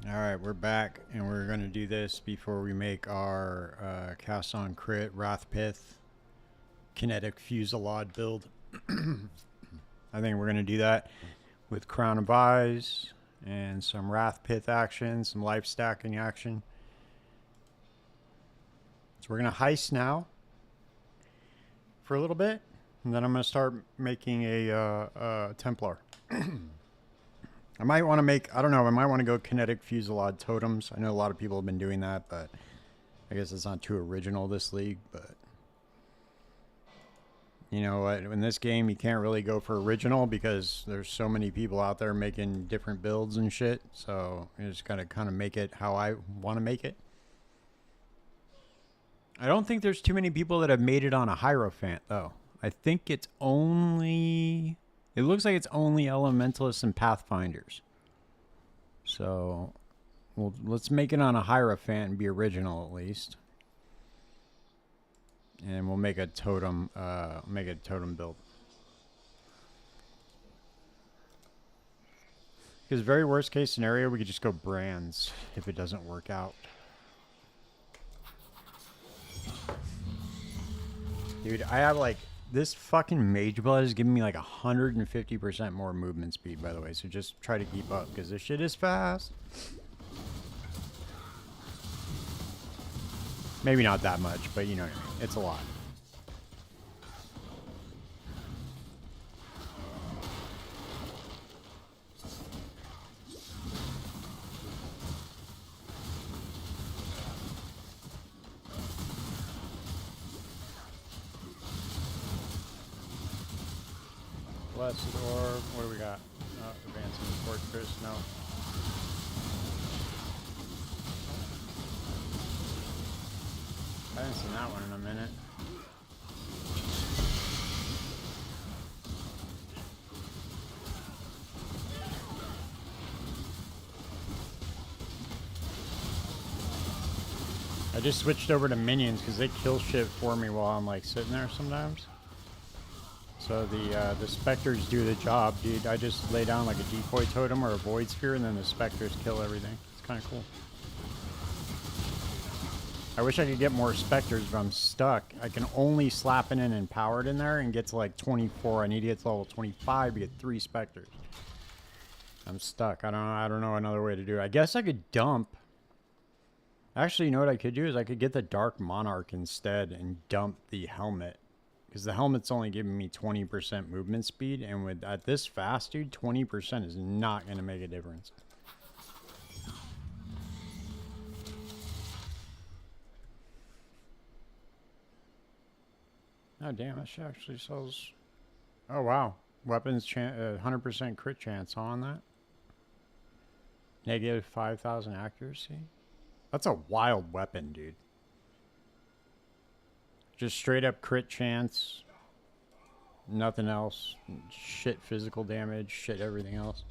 Alright, we're back, and we're going to do this before we make our cast on crit Wrath Pith kinetic fusillade build. I think we're going to do that with Crown of Eyes and some Wrath Pith action, some life stacking action. So we're going to heist now for a little bit, and then I'm going to start making a Templar. I might want to make, I don't know, I might want to go kinetic fusillade totems. I know a lot of people have been doing that, but I guess it's not too original this league, but you know what, in this game you can't really go for original because there's so many people out there making different builds and shit, so you just gotta kind of make it how I want to make it. I don't think there's too many people that have made it on a Hierophant, though. I think it's only... It looks like it's only Elementalists and Pathfinders. So, well, let's make it on a Hierophant and be original at least. And we'll make a totem, build. Because very worst case scenario, we could just go brands if it doesn't work out. Dude, I have like... This fucking Mageblood is giving me like 150% more movement speed, by the way. So just try to keep up, because this shit is fast. Maybe not that much, but you know what I mean. It's a lot. Blessed Orb. What do we got? Advancing Fortress. No. I haven't seen that one in a minute. I just switched over to minions because they kill shit for me while I'm like sitting there sometimes. So the specters do the job, dude. I just lay down like a decoy totem or a void sphere, and then the specters kill everything. It's kind of cool. I wish I could get more specters, but I'm stuck. I can only slap in an empowered in there and get to like 24. I need to get to level 25 to get 3 specters. I'm stuck. I don't know another way to do it. I guess I could dump. Actually, you know what I could do is I could get the Dark Monarch instead and dump the helmet. Because the helmet's only giving me 20% movement speed, and with at this fast, dude, 20% is not going to make a difference. Oh, damn, that shit actually sells... Oh, wow. Weapons, 100% crit chance on that. Negative 5,000 accuracy. That's a wild weapon, dude. Just straight up crit chance. Nothing else. Shit physical damage. Shit everything else.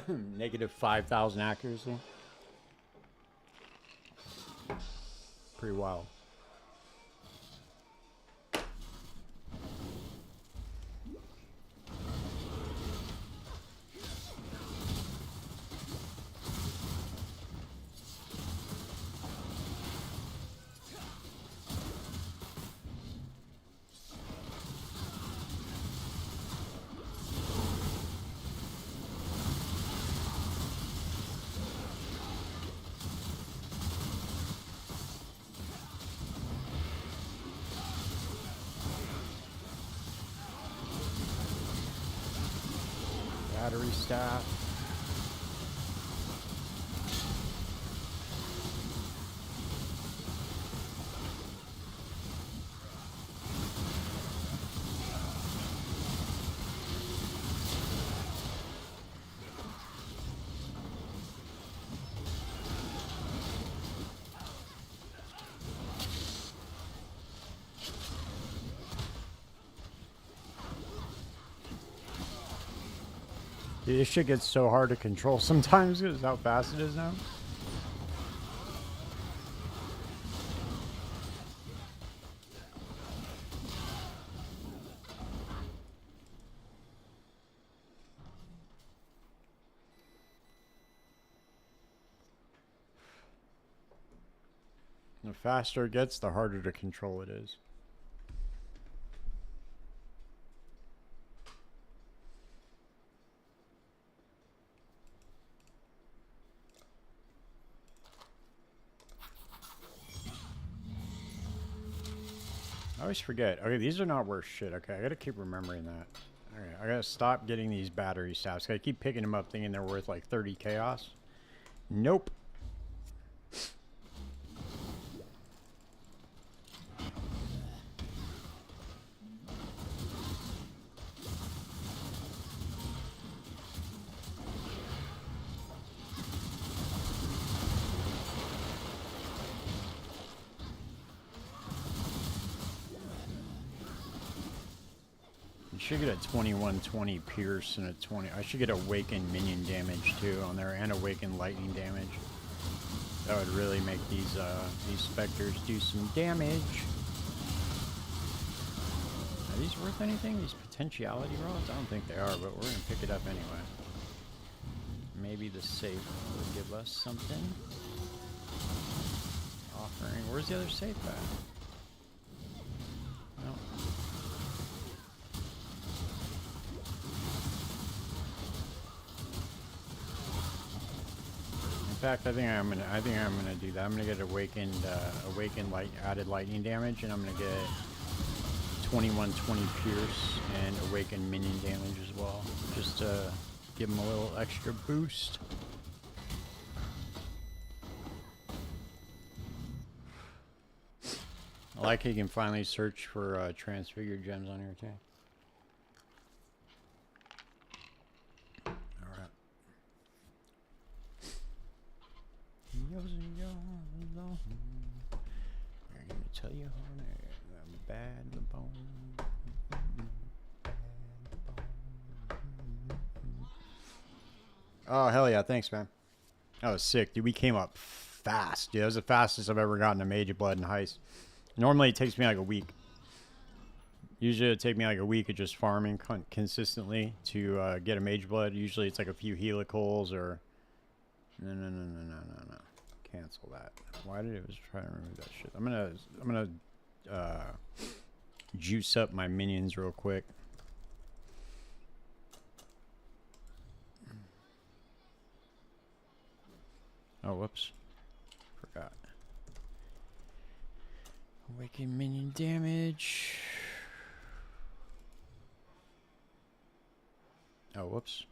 Negative 5,000 accuracy. Pretty wild. Battery staff. Dude, this shit gets so hard to control sometimes because how fast it is now. The faster it gets, the harder to control it is. I always forget. Okay, these are not worth shit. Okay, I gotta keep remembering that. Okay, I gotta stop getting these battery staffs. I keep picking them up thinking they're worth like 30 chaos. Nope. You should get a 2120 pierce and a 20. I should get awakened minion damage too on there and awakened lightning damage. That would really make these specters do some damage. Are these worth anything? These potentiality rods? I don't think they are, but we're gonna pick it up anyway. Maybe the safe will give us something. Offering. Where's the other safe at? No. In fact, I think I'm gonna do that. I'm gonna get awakened added lightning damage, and I'm gonna get 2120 pierce and awakened minion damage as well, just to give him a little extra boost. I like how you can finally search for transfigured gems on here too. Alright. I'm gonna tell you, honey, I'm bad the bone. Oh, hell yeah, thanks, man. That was sick, dude. We came up fast, dude. That was the fastest I've ever gotten a Mageblood in Heist. Normally, it takes me like a week. Usually, it'd take me like a week of just farming consistently to get a Mageblood. Usually, it's like a few helicals or... No. Cancel that. Why did it was trying to remove that shit? I'm gonna juice up my minions real quick. Oh, whoops. Forgot. Awaken minion damage. Oh, whoops.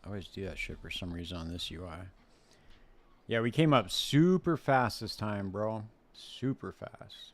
I always do that shit for some reason on this UI. Yeah, we came up super fast this time, bro. Super fast.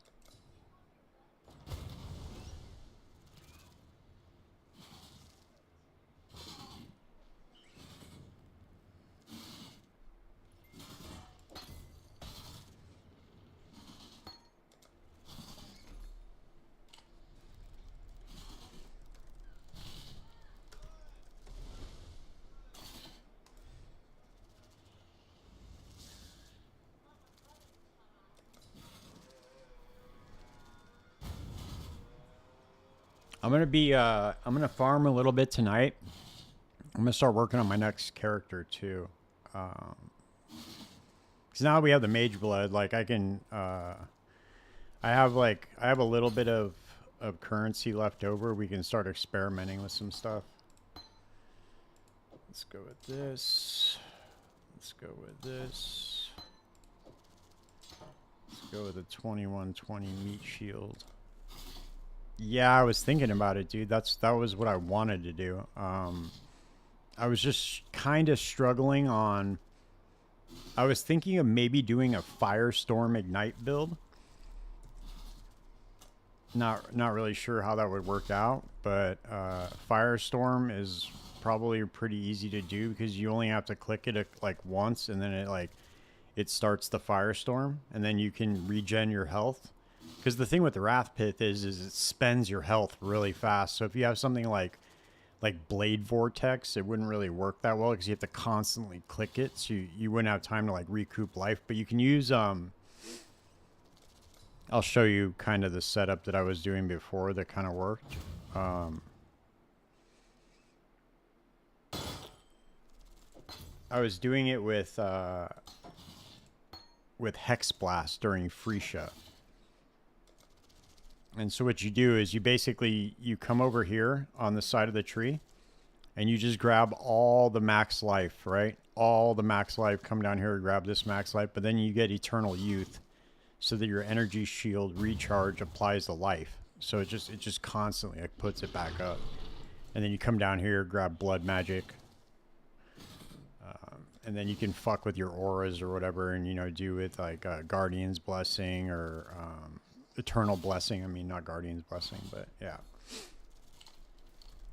I'm gonna farm a little bit tonight. I'm gonna start working on my next character too. Cause now we have the Mageblood, like I can, I have a little bit of currency left over. We can start experimenting with some stuff. Let's go with this. Let's go with this. Let's go with a 2120 meat shield. Yeah, I was thinking about it, dude. That was what I wanted to do. I was just kind of struggling on... I was thinking of maybe doing a Firestorm Ignite build. Not really sure how that would work out, but Firestorm is probably pretty easy to do because you only have to click it like once, and then it starts the Firestorm, and then you can regen your health. Because the thing with the Wrath Pith is it spends your health really fast. So if you have something like Blade Vortex, it wouldn't really work that well because you have to constantly click it. So you wouldn't have time to like recoup life. But you can use... I'll show you kind of the setup that I was doing before that kind of worked. I was doing it with with Hex Blast during Freesia. And so what you do is you come over here on the side of the tree and you just grab all the max life, right? All the max life, come down here and grab this max life, but then you get Eternal Youth so that your energy shield recharge applies the life. So it just constantly like puts it back up. And then you come down here, grab Blood Magic. And then you can fuck with your auras or whatever and, you know, do with like Guardian's Blessing or Eternal Blessing. I mean, not Guardian's Blessing, but yeah.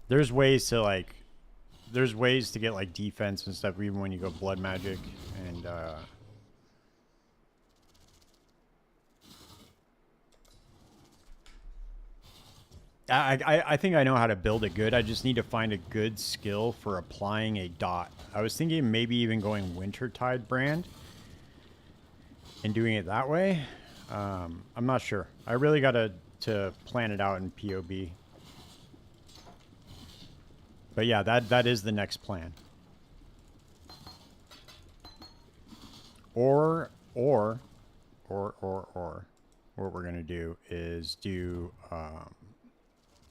There's ways to like, there's ways to get like defense and stuff even when you go Blood Magic. And I think I know how to build it good. I just need to find a good skill for applying a dot. I was thinking maybe even going Wintertide brand and doing it that way. I'm not sure. I really got to plan it out in POB. But yeah, that is the next plan. Or what we're gonna do is do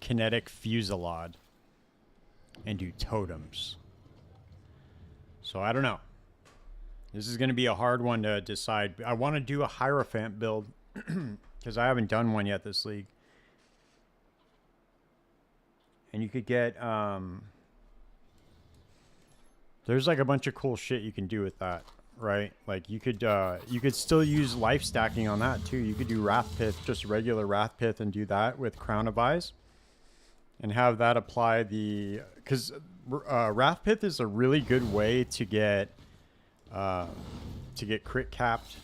Kinetic Fusillade and do totems. So I don't know. This is going to be a hard one to decide. I want to do a Hierophant build because I haven't done one yet this league. And you could get there's like a bunch of cool shit you can do with that, right? Like you could still use life stacking on that too. You could do Wrath Pith, just regular Wrath Pith, and do that with Crown of Eyes. And have that apply the... Because Wrath Pith is a really good way to get crit capped.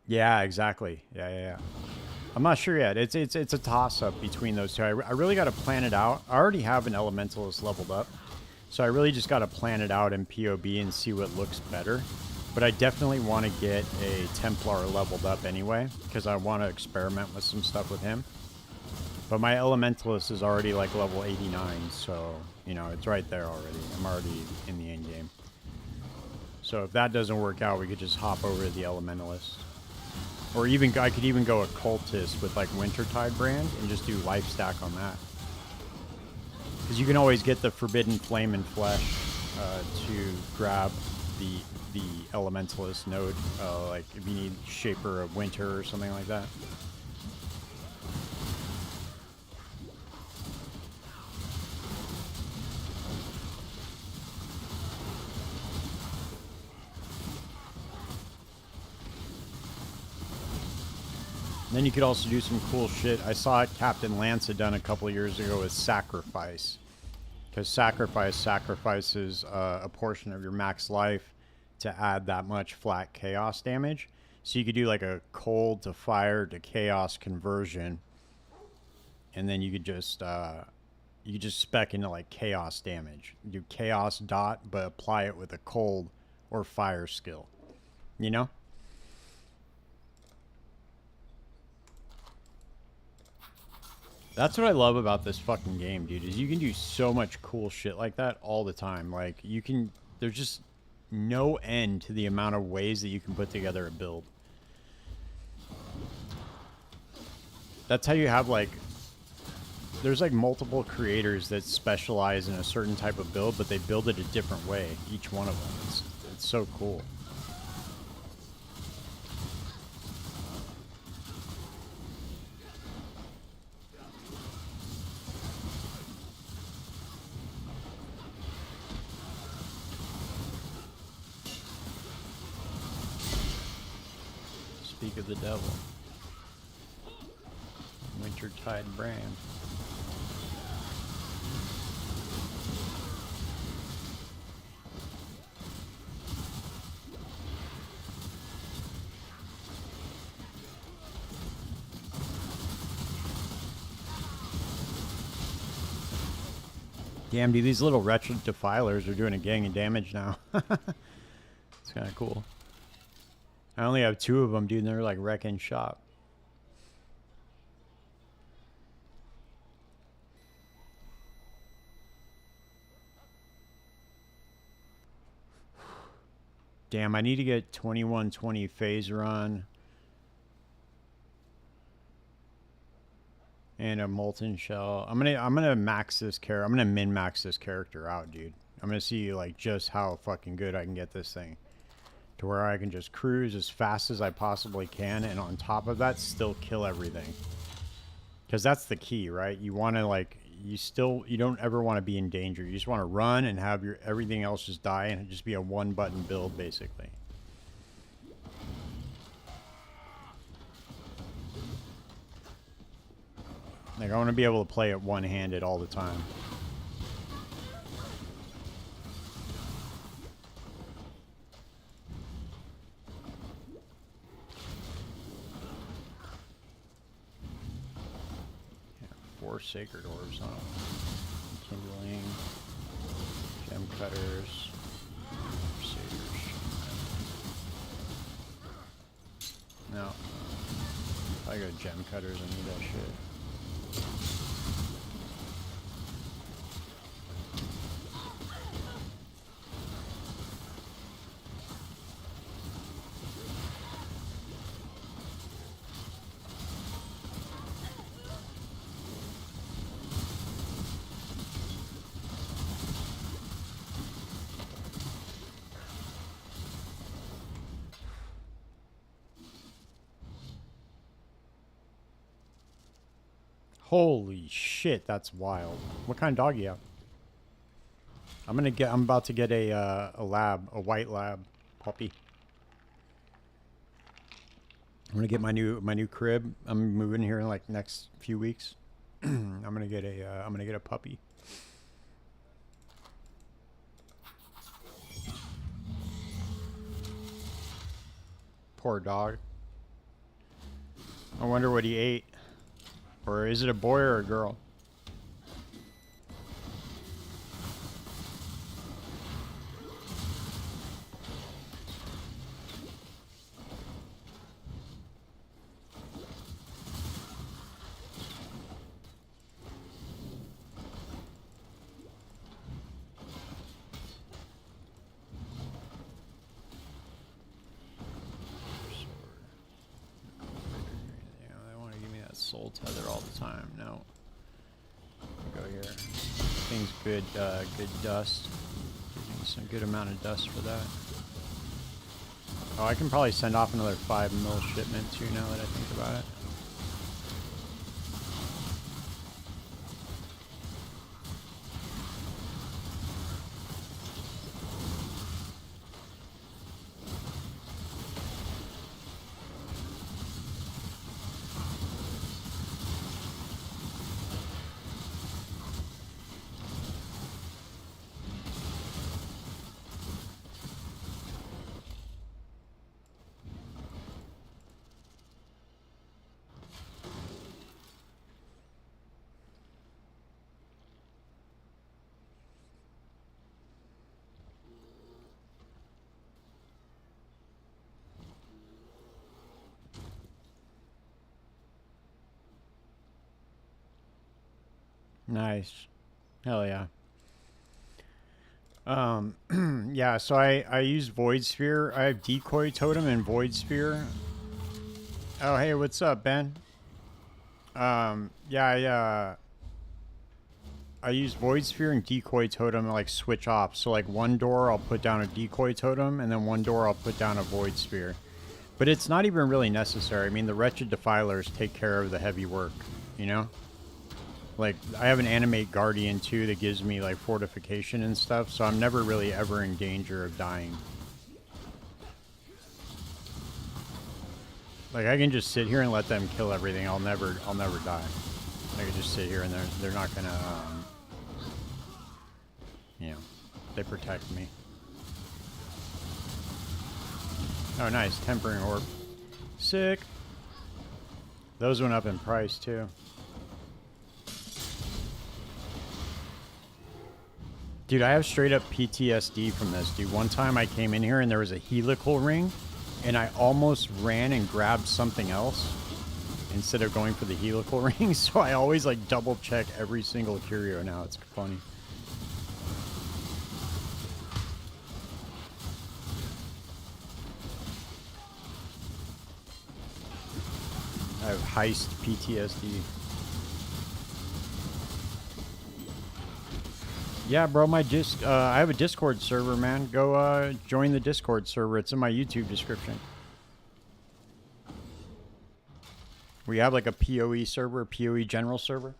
Yeah, exactly. Yeah. I'm not sure yet. It's a toss-up between those two. I really got to plan it out. I already have an Elementalist leveled up. So I really just got to plan it out in POB and see what looks better. But I definitely want to get a Templar leveled up anyway. Because I want to experiment with some stuff with him. But my Elementalist is already like level 89, so, you know, it's right there already. I'm already in the end game. So if that doesn't work out, we could just hop over to the Elementalist. Or even, I could even go Occultist with like Wintertide brand and just do life stack on that. Because you can always get the Forbidden Flame and Flesh to grab the Elementalist node, like if you need Shaper of Winter or something like that. Then you could also do some cool shit. I saw it Captain Lance had done a couple years ago with Sacrifice. Because Sacrifice sacrifices a portion of your max life to add that much flat chaos damage. So you could do like a cold to fire to chaos conversion. And then you could just spec into like chaos damage. Do chaos dot, but apply it with a cold or fire skill. You know? That's what I love about this fucking game, dude, is you can do so much cool shit like that all the time. Like, you can... There's just no end to the amount of ways that you can put together a build. That's how you have, like... There's, like, multiple creators that specialize in a certain type of build, but they build it a different way, each one of them. It's so cool. Speak of the devil. Wintertide brand. Damn, dude, these little wretched defilers are doing a gang of damage now. It's kind of cool. I only have 2 of them, dude, and they're like wrecking shop. Damn, I need to get 2120 phase run. And a molten shell. I'm gonna max this character. I'm gonna min max this character out, dude. I'm gonna see like just how fucking good I can get this thing. To where I can just cruise as fast as I possibly can, and on top of that, still kill everything. Because that's the key, right? You want to like, you don't ever want to be in danger. You just want to run and have your everything else just die and just be a one button build, basically. Like, I want to be able to play it one-handed all the time. Yeah, 4 sacred orbs, huh? Kindling, gem cutters, satyrs. No. If I go gem cutters, I need that shit. Holy shit, that's wild. What kind of dog you have? I'm about to get a white lab puppy. I'm gonna get my new crib. I'm moving here in like next few weeks. I'm gonna get a puppy. Poor dog. I wonder what he ate. Or is it a boy or a girl? Soul tether all the time. No. Go here. Thing's good. Good dust. Gives me some good amount of dust for that. Oh, I can probably send off another 5 mil shipment too. Now that I think about it. Nice. Hell yeah. Yeah, so I use Void Sphere. I have Decoy Totem and Void Sphere. Oh, hey, what's up, Ben? Yeah, I use Void Sphere and Decoy Totem to, like, switch off. So, like, one door I'll put down a Decoy Totem, and then one door I'll put down a Void Sphere. But it's not even really necessary. I mean, the Wretched Defilers take care of the heavy work, you know? Like, I have an Animate Guardian, too, that gives me, like, fortification and stuff, so I'm never really ever in danger of dying. Like, I can just sit here and let them kill everything. I'll never die. I can just sit here and they're not gonna, you know, they protect me. Oh, nice. Tempering Orb. Sick. Those went up in price, too. Dude, I have straight up PTSD from this, dude. One time I came in here and there was a helical ring, and I almost ran and grabbed something else instead of going for the helical ring. So I always like double check every single curio now. It's funny. have heist PTSD. Yeah, bro, I have a Discord server, man. Go join the Discord server. It's in my YouTube description. We have like a PoE server, a PoE general server.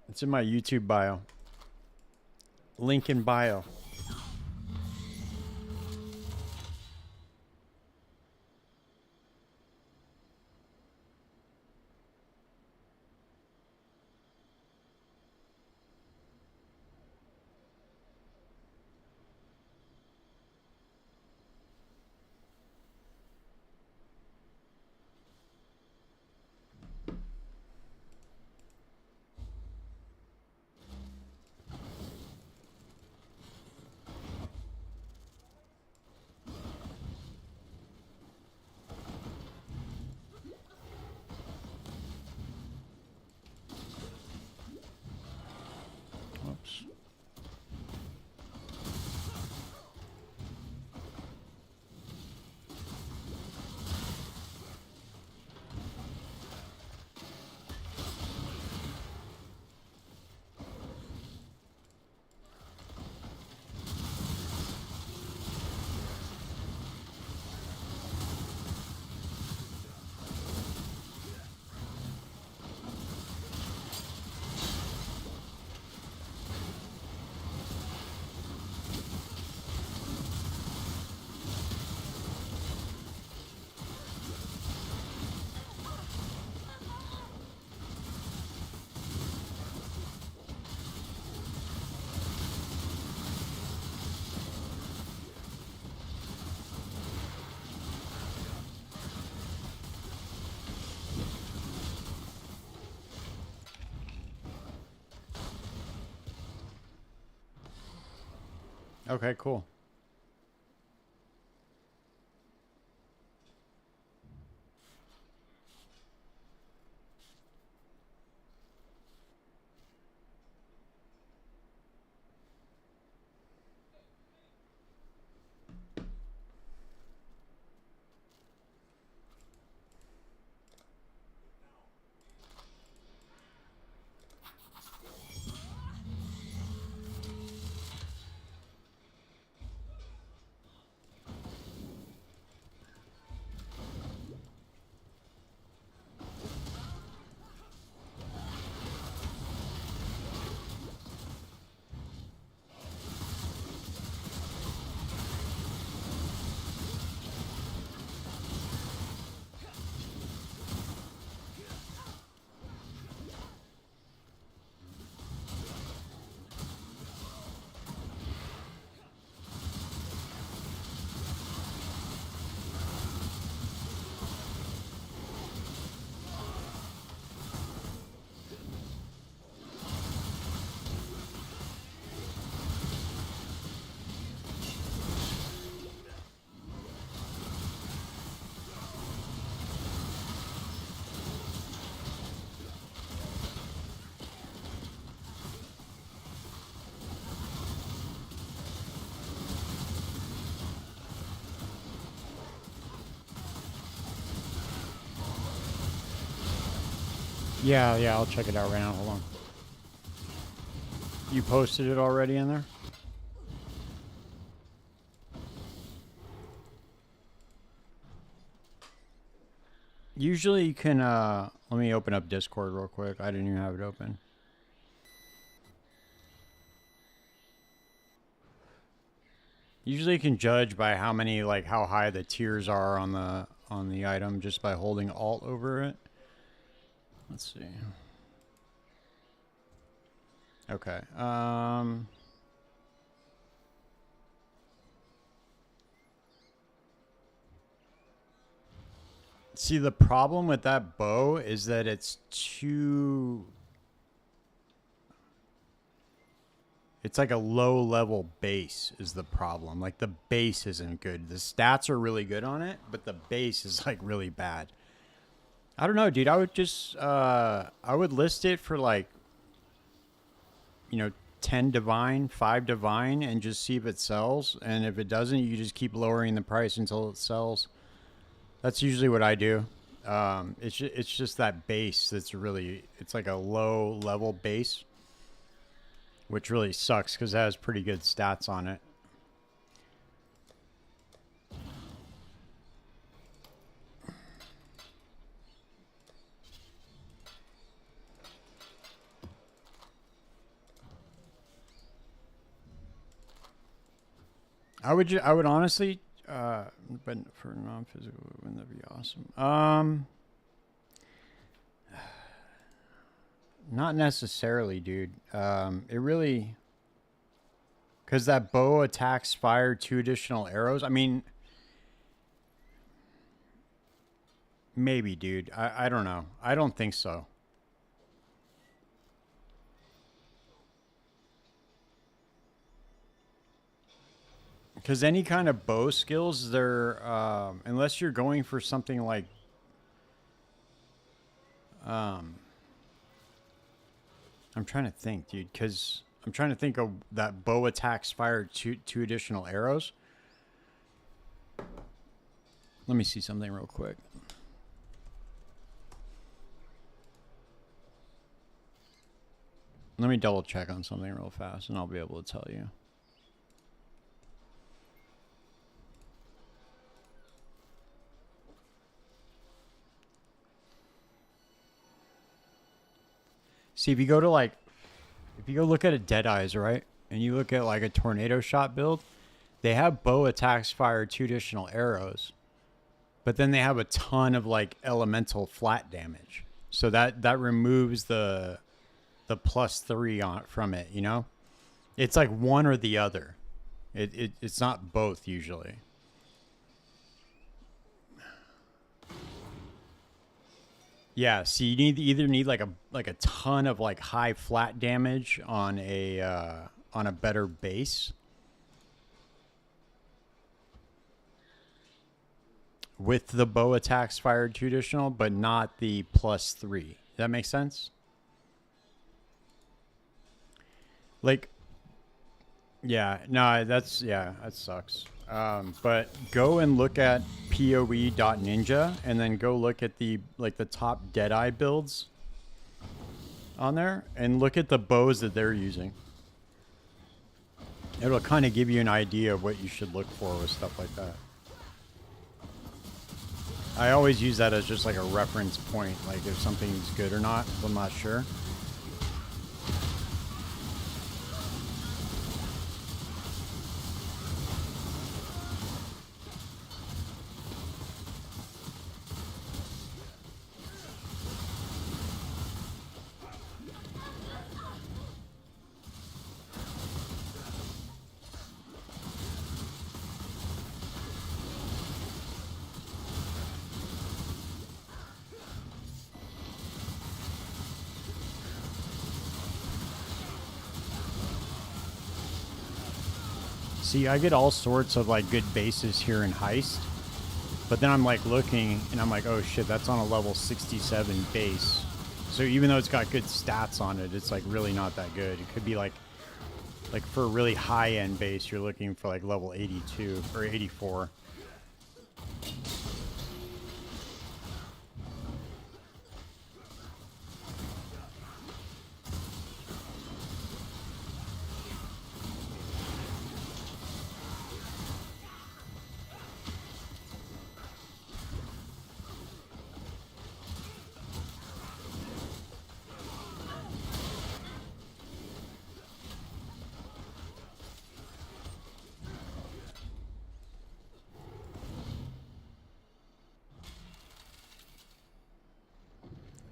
It's in my YouTube bio. Link in bio. Oops. Okay, cool. Yeah, I'll check it out right now. Hold on. You posted it already in there? Usually you can, let me open up Discord real quick. I didn't even have it open. Usually you can judge by how many, like, how high the tiers are on the item just by holding Alt over it. Let's see. Okay. See, the problem with that bow is that it's too... It's like a low-level base is the problem. Like, the base isn't good. The stats are really good on it, but the base is, like, really bad. I don't know, dude. I would just... I would list it for, like... You know, 10 divine, 5 divine, and just see if it sells. And if it doesn't, you just keep lowering the price until it sells. That's usually what I do. It's just that base that's really, it's like a low level base, which really sucks because it has pretty good stats on it. I would honestly, but for non-physical, wouldn't that be awesome? Not necessarily, dude. It really, because that bow attacks fire 2 additional arrows. I mean, maybe, dude. I don't know. I don't think so. Because any kind of bow skills, they're unless you're going for something like I'm trying to think, dude, because I'm trying to think of that bow attacks fire two additional arrows. Let me see something real quick. Let me double check on something real fast and I'll be able to tell you. See, if you go to like, if you go look at a Deadeyes, right? And you look at like a tornado shot build, they have bow attacks fire 2 additional arrows, but then they have a ton of like elemental flat damage. So that removes the +3 on from it, you know? It's like one or the other. It's not both usually. Yeah, so you either need like a ton of like high flat damage on a better base with the bow attacks fired 2 additional, but not the +3. Does that make sense? Like, yeah, no, that sucks. But go and look at poe.ninja and then go look at the top Deadeye builds on there and look at the bows that they're using. It'll kind of give you an idea of what you should look for with stuff like that. I always use that as just like a reference point, like if something's good or not, if I'm not sure. See, I get all sorts of like good bases here in Heist, but then I'm like looking and I'm like, oh shit, that's on a level 67 base. So even though it's got good stats on it, it's like really not that good. It could be like for a really high end base, you're looking for like level 82 or 84.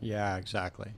Yeah, exactly.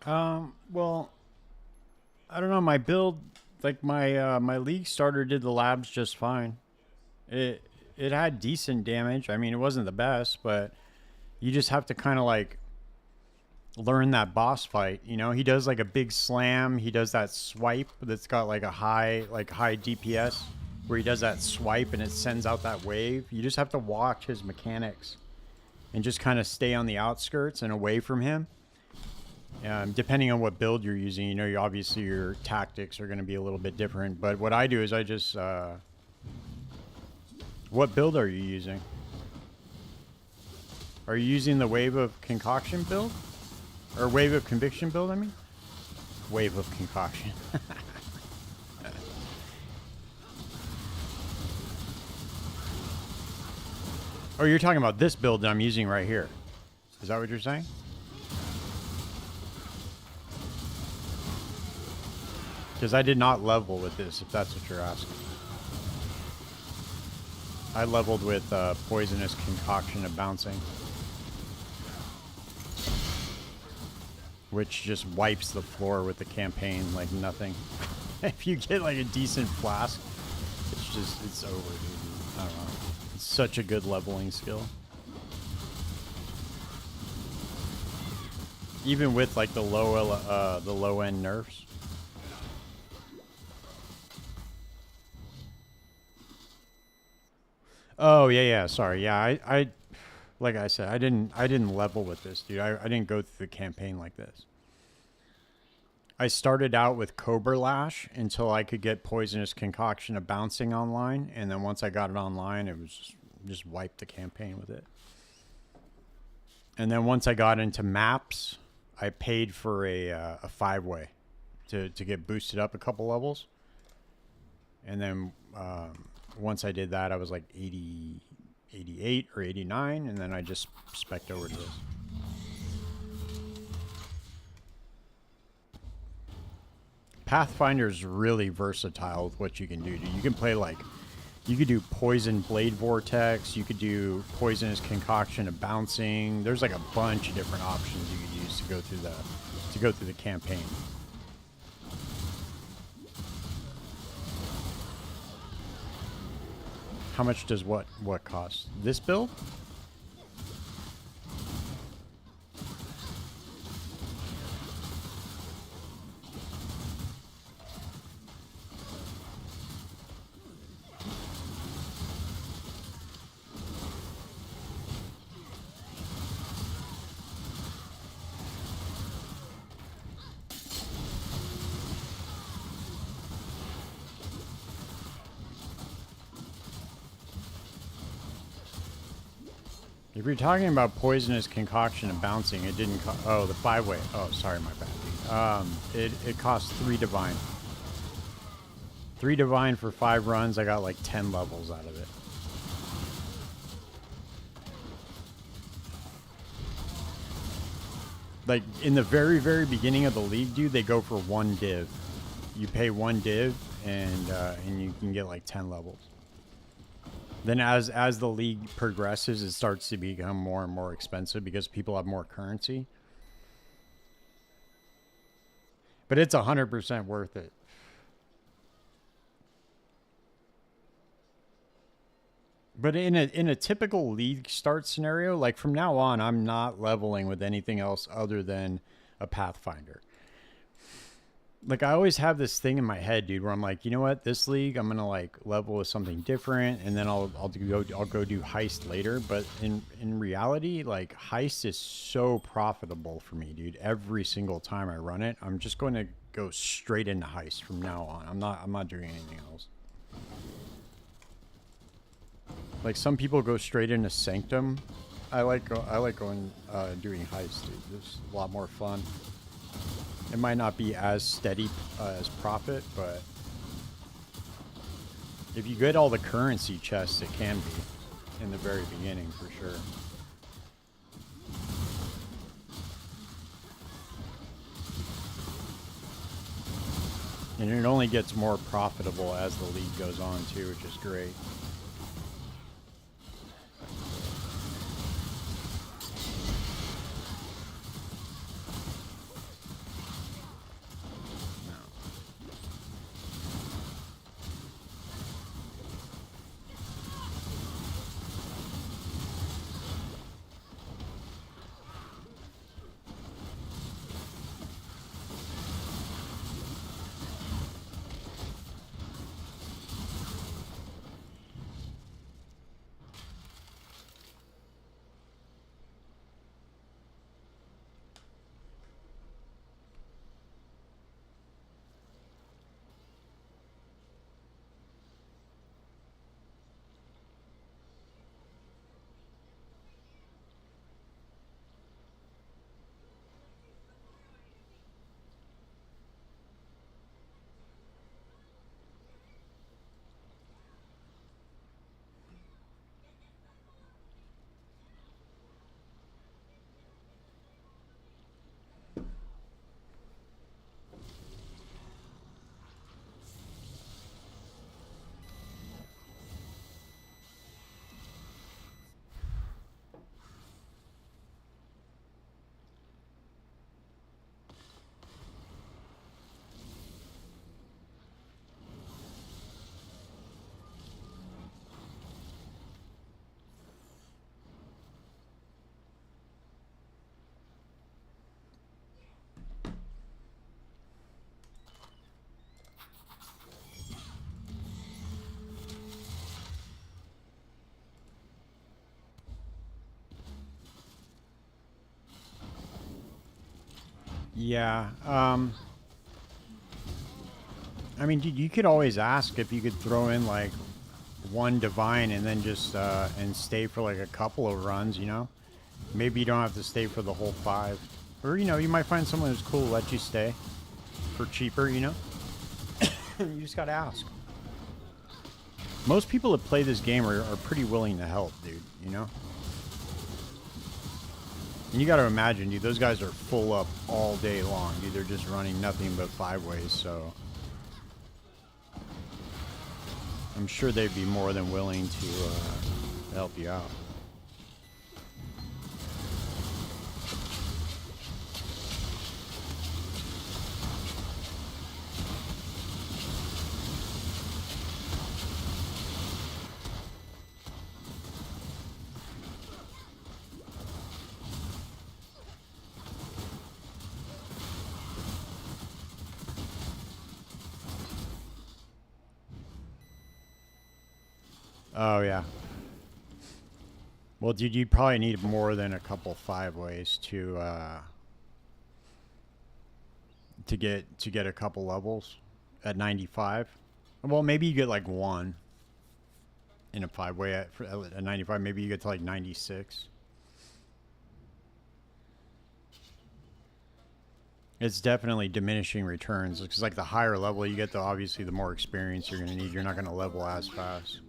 Well, I don't know. My build, like my league starter did the labs just fine. It it had decent damage. I mean, it wasn't the best, but you just have to kind of like learn that boss fight. You know, he does like a big slam. He does that swipe that's got like a high DPS, where he does that swipe and it sends out that wave. You just have to watch his mechanics and just kind of stay on the outskirts and away from him. Depending on what build you're using, you know, obviously your tactics are going to be a little bit different. But what I do is I just, what build are you using? Are you using the Wave of Concoction build? Or Wave of Conviction build, I mean? Wave of Concoction. Oh, you're talking about this build that I'm using right here. Is that what you're saying? Because I did not level with this, if that's what you're asking. I leveled with Poisonous Concoction of Bouncing, which just wipes the floor with the campaign like nothing. If you get like a decent flask, it's over, dude. I don't know. It's such a good leveling skill. Even with like the low end nerfs. Oh yeah, sorry. Yeah, I like I said, I didn't level with this, dude. I didn't go through the campaign like this. I started out with Cobra Lash until I could get Poisonous Concoction of Bouncing online, and then once I got it online, it was just wiped the campaign with it. And then once I got into maps, I paid for a 5-way to get boosted up a couple levels. And then once I did that, I was like 80, 88 or 89, and then I just spec'd over to this. Pathfinder's really versatile with what you can do. You can play like, you could do Poison Blade Vortex, you could do Poisonous Concoction of Bouncing. There's like a bunch of different options you could use to go through the campaign. How much does what cost? This build? If you're talking about Poisonous Concoction and Bouncing, it didn't oh, the 5-way. Oh, sorry, my bad. It cost 3 divine. 3 divine for 5 runs. I got like 10 levels out of it. Like in the very, very beginning of the league, dude, they go for 1 div. You pay 1 div and you can get like 10 levels. Then as the league progresses, it starts to become more and more expensive because people have more currency. But it's 100% worth it. But in a typical league start scenario, like from now on, I'm not leveling with anything else other than a Pathfinder. Like I always have this thing in my head, dude, where I'm like, you know what, this league I'm gonna like level with something different, and then I'll go do heist later. But in reality, like heist is so profitable for me, dude. Every single time I run it, I'm just going to go straight into heist from now on. I'm not doing anything else. Like some people go straight into Sanctum. I like going doing heist, dude. It's a lot more fun. It might not be as steady as profit, but if you get all the currency chests, it can be in the very beginning for sure. And it only gets more profitable as the league goes on too, which is great. Yeah. I mean, dude, you could always ask if you could throw in like one divine and then just and stay for like a couple of runs. You know, maybe you don't have to stay for the whole 5, or you know, you might find someone who's cool to let you stay for cheaper. You know, you just gotta ask. Most people that play this game are pretty willing to help, dude. You know. And you got to imagine, dude, those guys are full up all day long. Dude, they're just running nothing but 5-ways, so I'm sure they'd be more than willing to help you out. Oh, yeah. Well, dude, you probably need more than a couple 5-ways to get a couple levels at 95. Well, maybe you get like one in a 5-way at 95. Maybe you get to like 96. It's definitely diminishing returns because like the higher level you get, obviously the more experience you're going to need. You're not going to level as fast.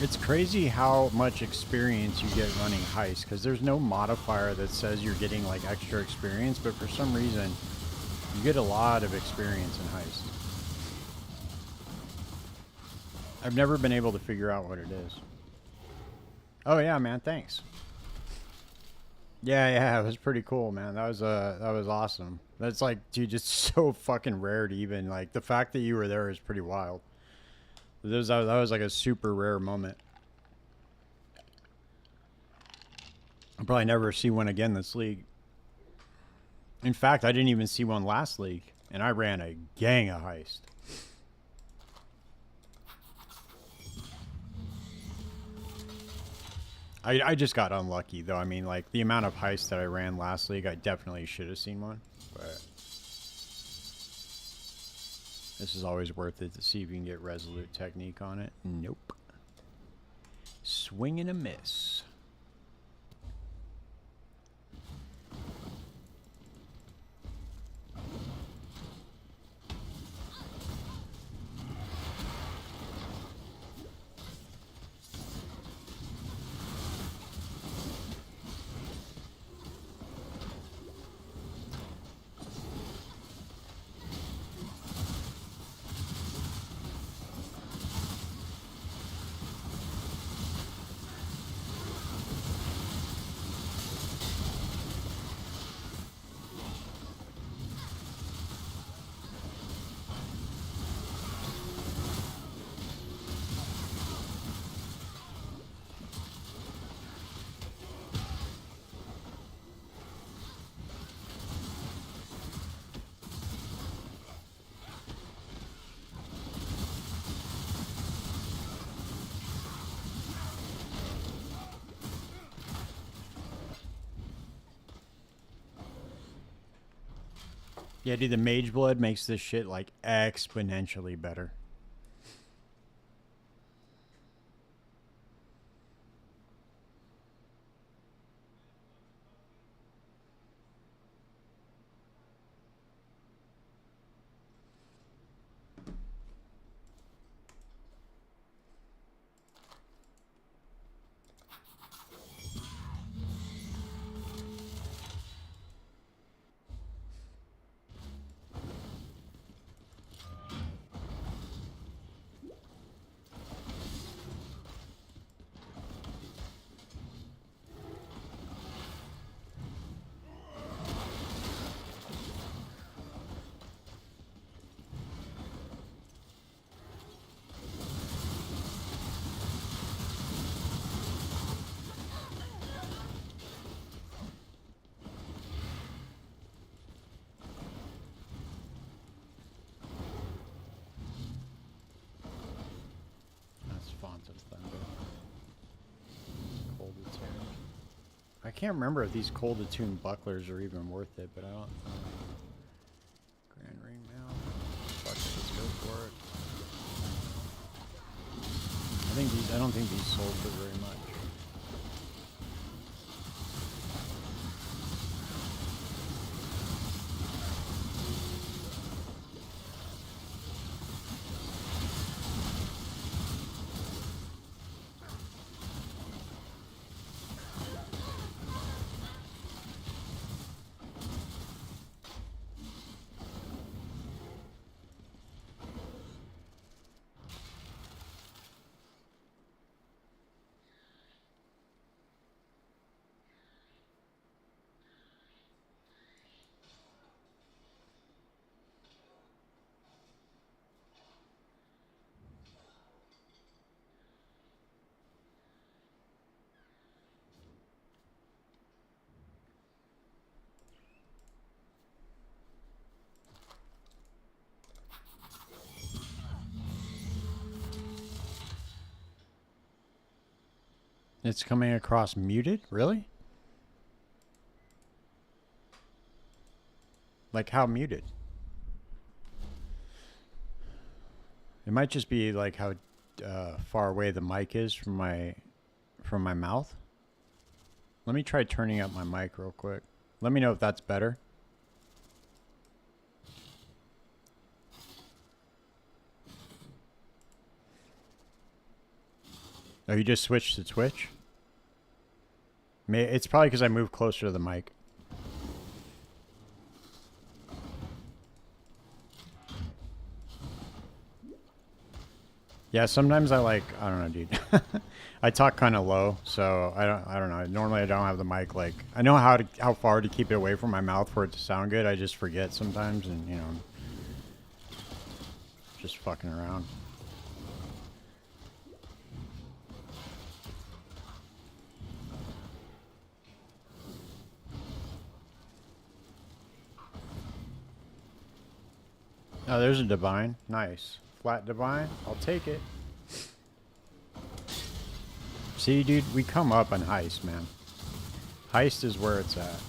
It's crazy how much experience you get running heist because there's no modifier that says you're getting like extra experience, but for some reason you get a lot of experience in heist. I've never been able to figure out what it is. Oh yeah, man, thanks. Yeah, it was pretty cool, man. That was awesome. That's like, dude, just so fucking rare to even like the fact that you were there is pretty wild. That was like a super rare moment. I'll probably never see one again this league. In fact, I didn't even see one last league, and I ran a gang of heist. I just got unlucky, though. I mean, like, the amount of heists that I ran last league, I definitely should have seen one. But this is always worth it to see if you can get resolute technique on it. Nope. Swing and a miss. Yeah, dude, the Mageblood makes this shit like exponentially better. can't remember if these cold attuned bucklers are even worth it, but I don't. Grand ring now. Fuck it, let's go for it. I don't think these sold for very much. It's coming across muted? Really? Like how muted? It might just be like how far away the mic is from my mouth. Let me try turning up my mic real quick. Let me know if that's better. Oh, you just switched to Twitch? It's probably because I moved closer to the mic. Yeah, sometimes I don't know, dude. I talk kind of low, so I don't know. Normally I don't have the mic like, I know how far to keep it away from my mouth for it to sound good. I just forget sometimes, and you know, just fucking around. Oh, there's a divine. Nice. Flat divine. I'll take it. See, dude, we come up on heist, man. Heist is where it's at.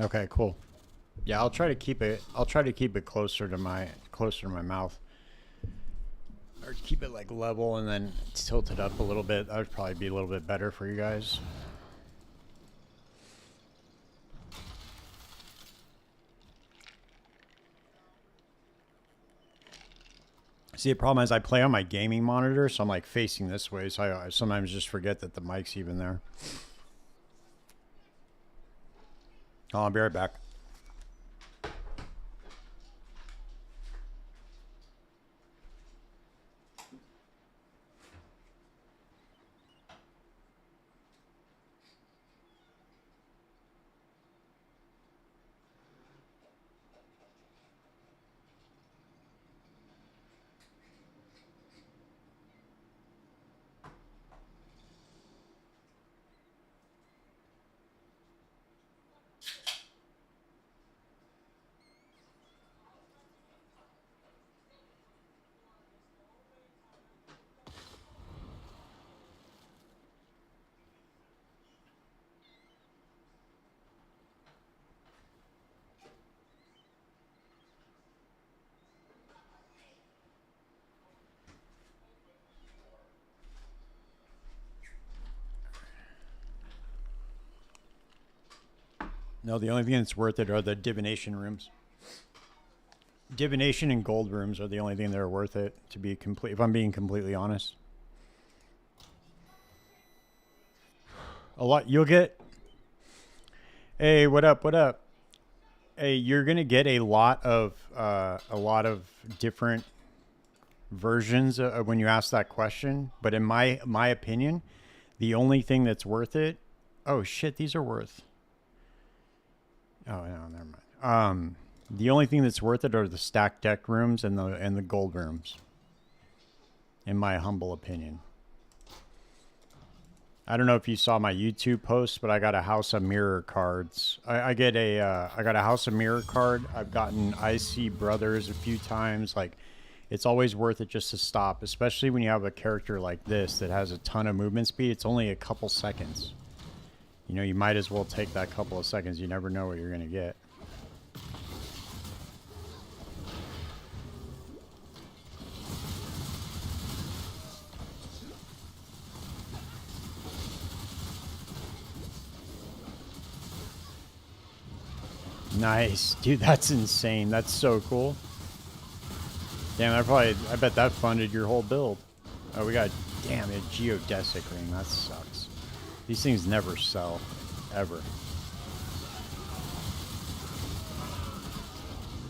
Okay, cool. Yeah, I'll try to keep it. I'll try to keep it closer to my mouth, or keep it like level and then tilt it up a little bit. That would probably be a little bit better for you guys. See, the problem is I play on my gaming monitor, so I'm like facing this way, so I sometimes just forget that the mic's even there. Oh, I'll be right back. No, the only thing that's worth it are the divination rooms. Divination and gold rooms are the only thing that are worth it, to be complete. If I'm being completely honest, a lot you'll get. Hey, what up? What up? Hey, you're gonna get a lot of different versions when you ask that question. But in my opinion, the only thing that's worth it. Oh shit, these are worth. Oh no, never mind. The only thing that's worth it are the stacked deck rooms and the gold rooms, in my humble opinion. I don't know if you saw my YouTube post, but I got a House of Mirror cards. I got a House of Mirror card. I've gotten Icy Brothers a few times. Like, it's always worth it just to stop, especially when you have a character like this that has a ton of movement speed. It's only a couple seconds. You know, you might as well take that couple of seconds. You never know what you're going to get. Nice. Dude, that's insane. That's so cool. Damn, I bet that funded your whole build. Oh, we got, damn, a geodesic ring. That sucks. These things never sell. Ever.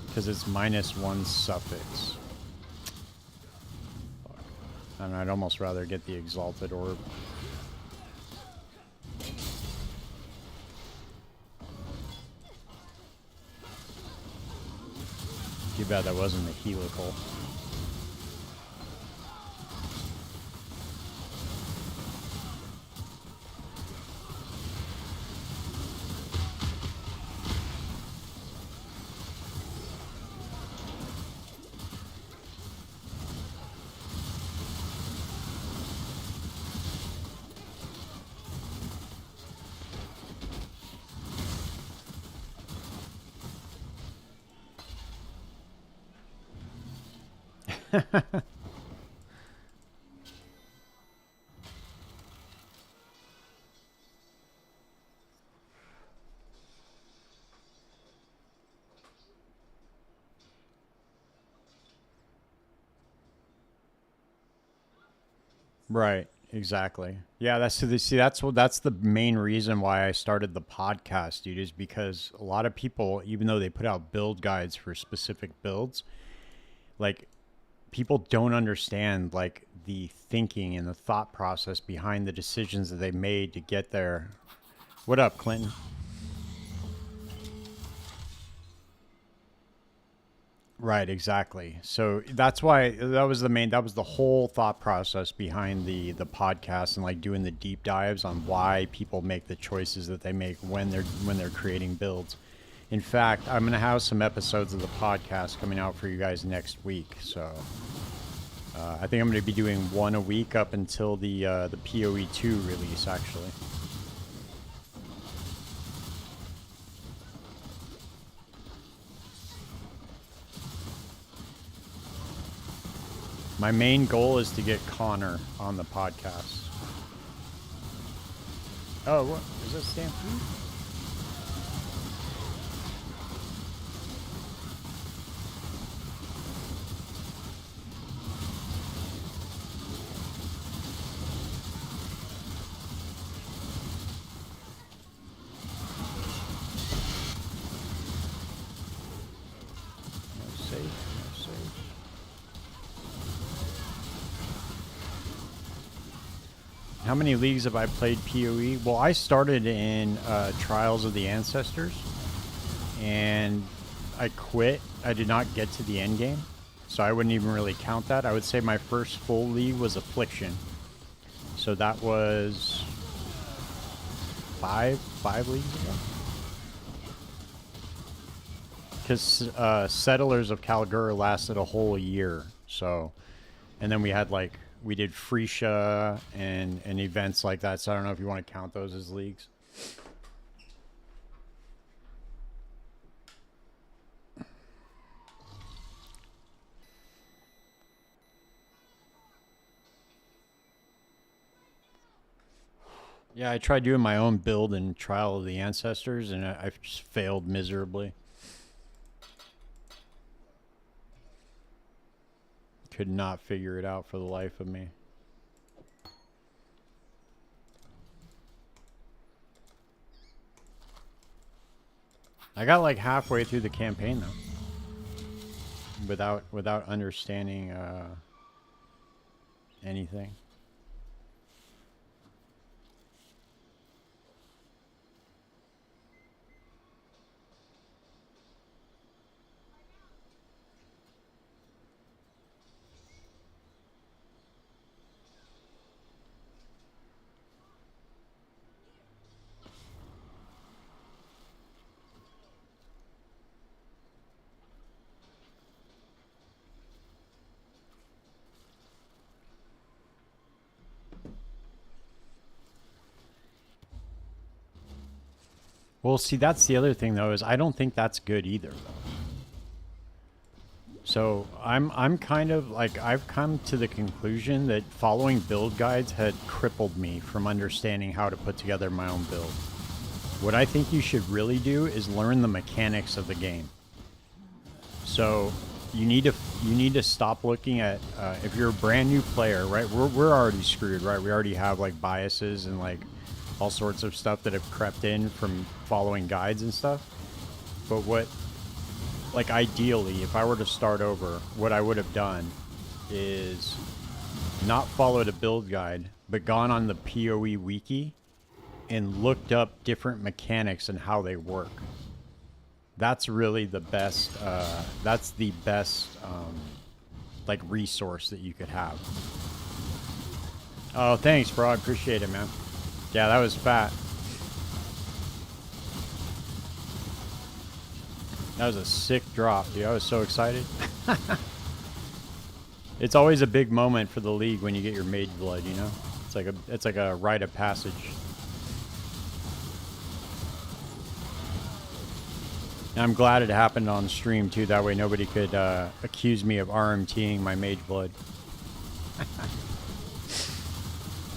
Because it's -1 suffix. Fuck. I don't know, I'd almost rather get the Exalted Orb. Too bad that wasn't the helical. Right, exactly. Yeah, that's that's the main reason why I started the podcast, dude, is because a lot of people, even though they put out build guides for specific builds, like, people don't understand like the thinking and the thought process behind the decisions that they made to get there. What up, Clinton? Right, exactly. So that's why that was the whole thought process behind the podcast, and like doing the deep dives on why people make the choices that they make when they're creating builds. In fact, I'm gonna have some episodes of the podcast coming out for you guys next week. So I think I'm gonna be doing one a week up until the PoE2 release, actually. My main goal is to get Connor on the podcast. Oh, what is that, Stampede? No save, no save. How many leagues have I played PoE? Well, I started in Trials of the Ancestors, and I quit. I did not get to the end game, so I wouldn't even really count that. I would say my first full league was Affliction. So that was five leagues ago. Because Settlers of Kalgur lasted a whole year. So, and then we had like, we did Freesia and events like that. So I don't know if you want to count those as leagues. Yeah, I tried doing my own build in Trial of the Ancestors, and I've just failed miserably. Could not figure it out for the life of me. I got like halfway through the campaign though, without understanding anything. Well, see, that's the other thing though, is I don't think that's good either though. So I'm kind of like, I've come to the conclusion that following build guides had crippled me from understanding how to put together my own build. What I think you should really do is learn the mechanics of the game. So you need to stop looking at if you're a brand new player, right? We're already screwed, right? We already have like biases and like all sorts of stuff that have crept in from following guides and stuff. But what, like, ideally, if I were to start over, what I would have done is not followed a build guide, but gone on the PoE wiki and looked up different mechanics and how they work. That's really the best, that's the best, like, resource that you could have. Oh, thanks, bro. I appreciate it, man. Yeah, that was fat. That was a sick drop, dude. I was so excited. It's always a big moment for the league when you get your Mageblood, you know? It's like a rite of passage. And I'm glad it happened on stream too. That way nobody could accuse me of RMTing my Mageblood.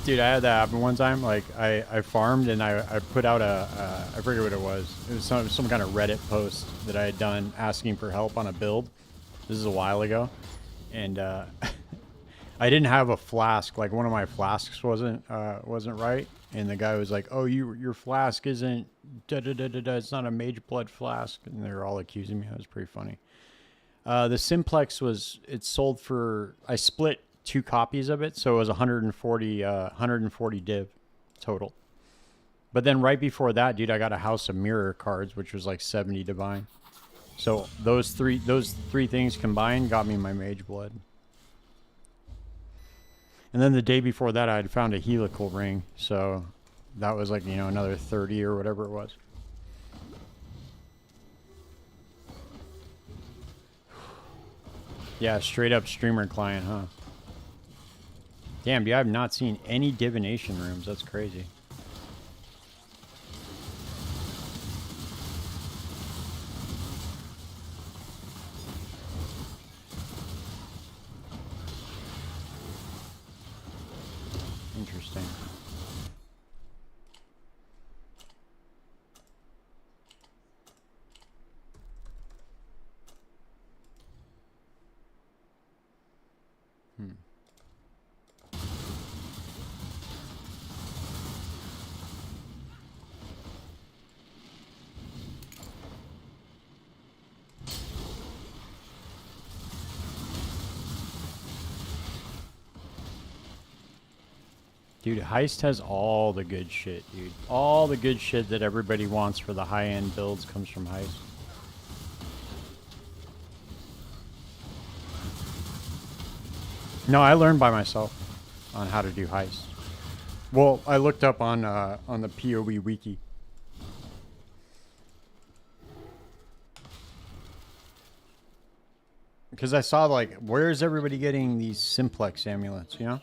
Dude, I had that happen one time. Like, I farmed and I put out I forget what it was. It was some kind of Reddit post that I had done asking for help on a build. This is a while ago. And I didn't have a flask. Like, one of my flasks wasn't right. And the guy was like, oh, your flask isn't da-da-da-da-da. It's not a Mageblood flask. And they were all accusing me. That was pretty funny. The Simplex it sold for, I split 2 copies of it, so it was 140 div total. But then right before that, dude, I got a House of Mirror cards, which was like 70 divine. So those three things combined got me my Mageblood. And then the day before that, I had found a helical ring, so that was like, you know, another 30 or whatever it was. Yeah, straight up streamer client, huh? Damn, dude, I have not seen any divination rooms. That's crazy. Interesting. Dude, Heist has all the good shit, dude. All the good shit that everybody wants for the high-end builds comes from Heist. No, I learned by myself on how to do Heist. Well, I looked up on the PoE wiki. Because I saw, like, where's everybody getting these Simplex amulets, you know?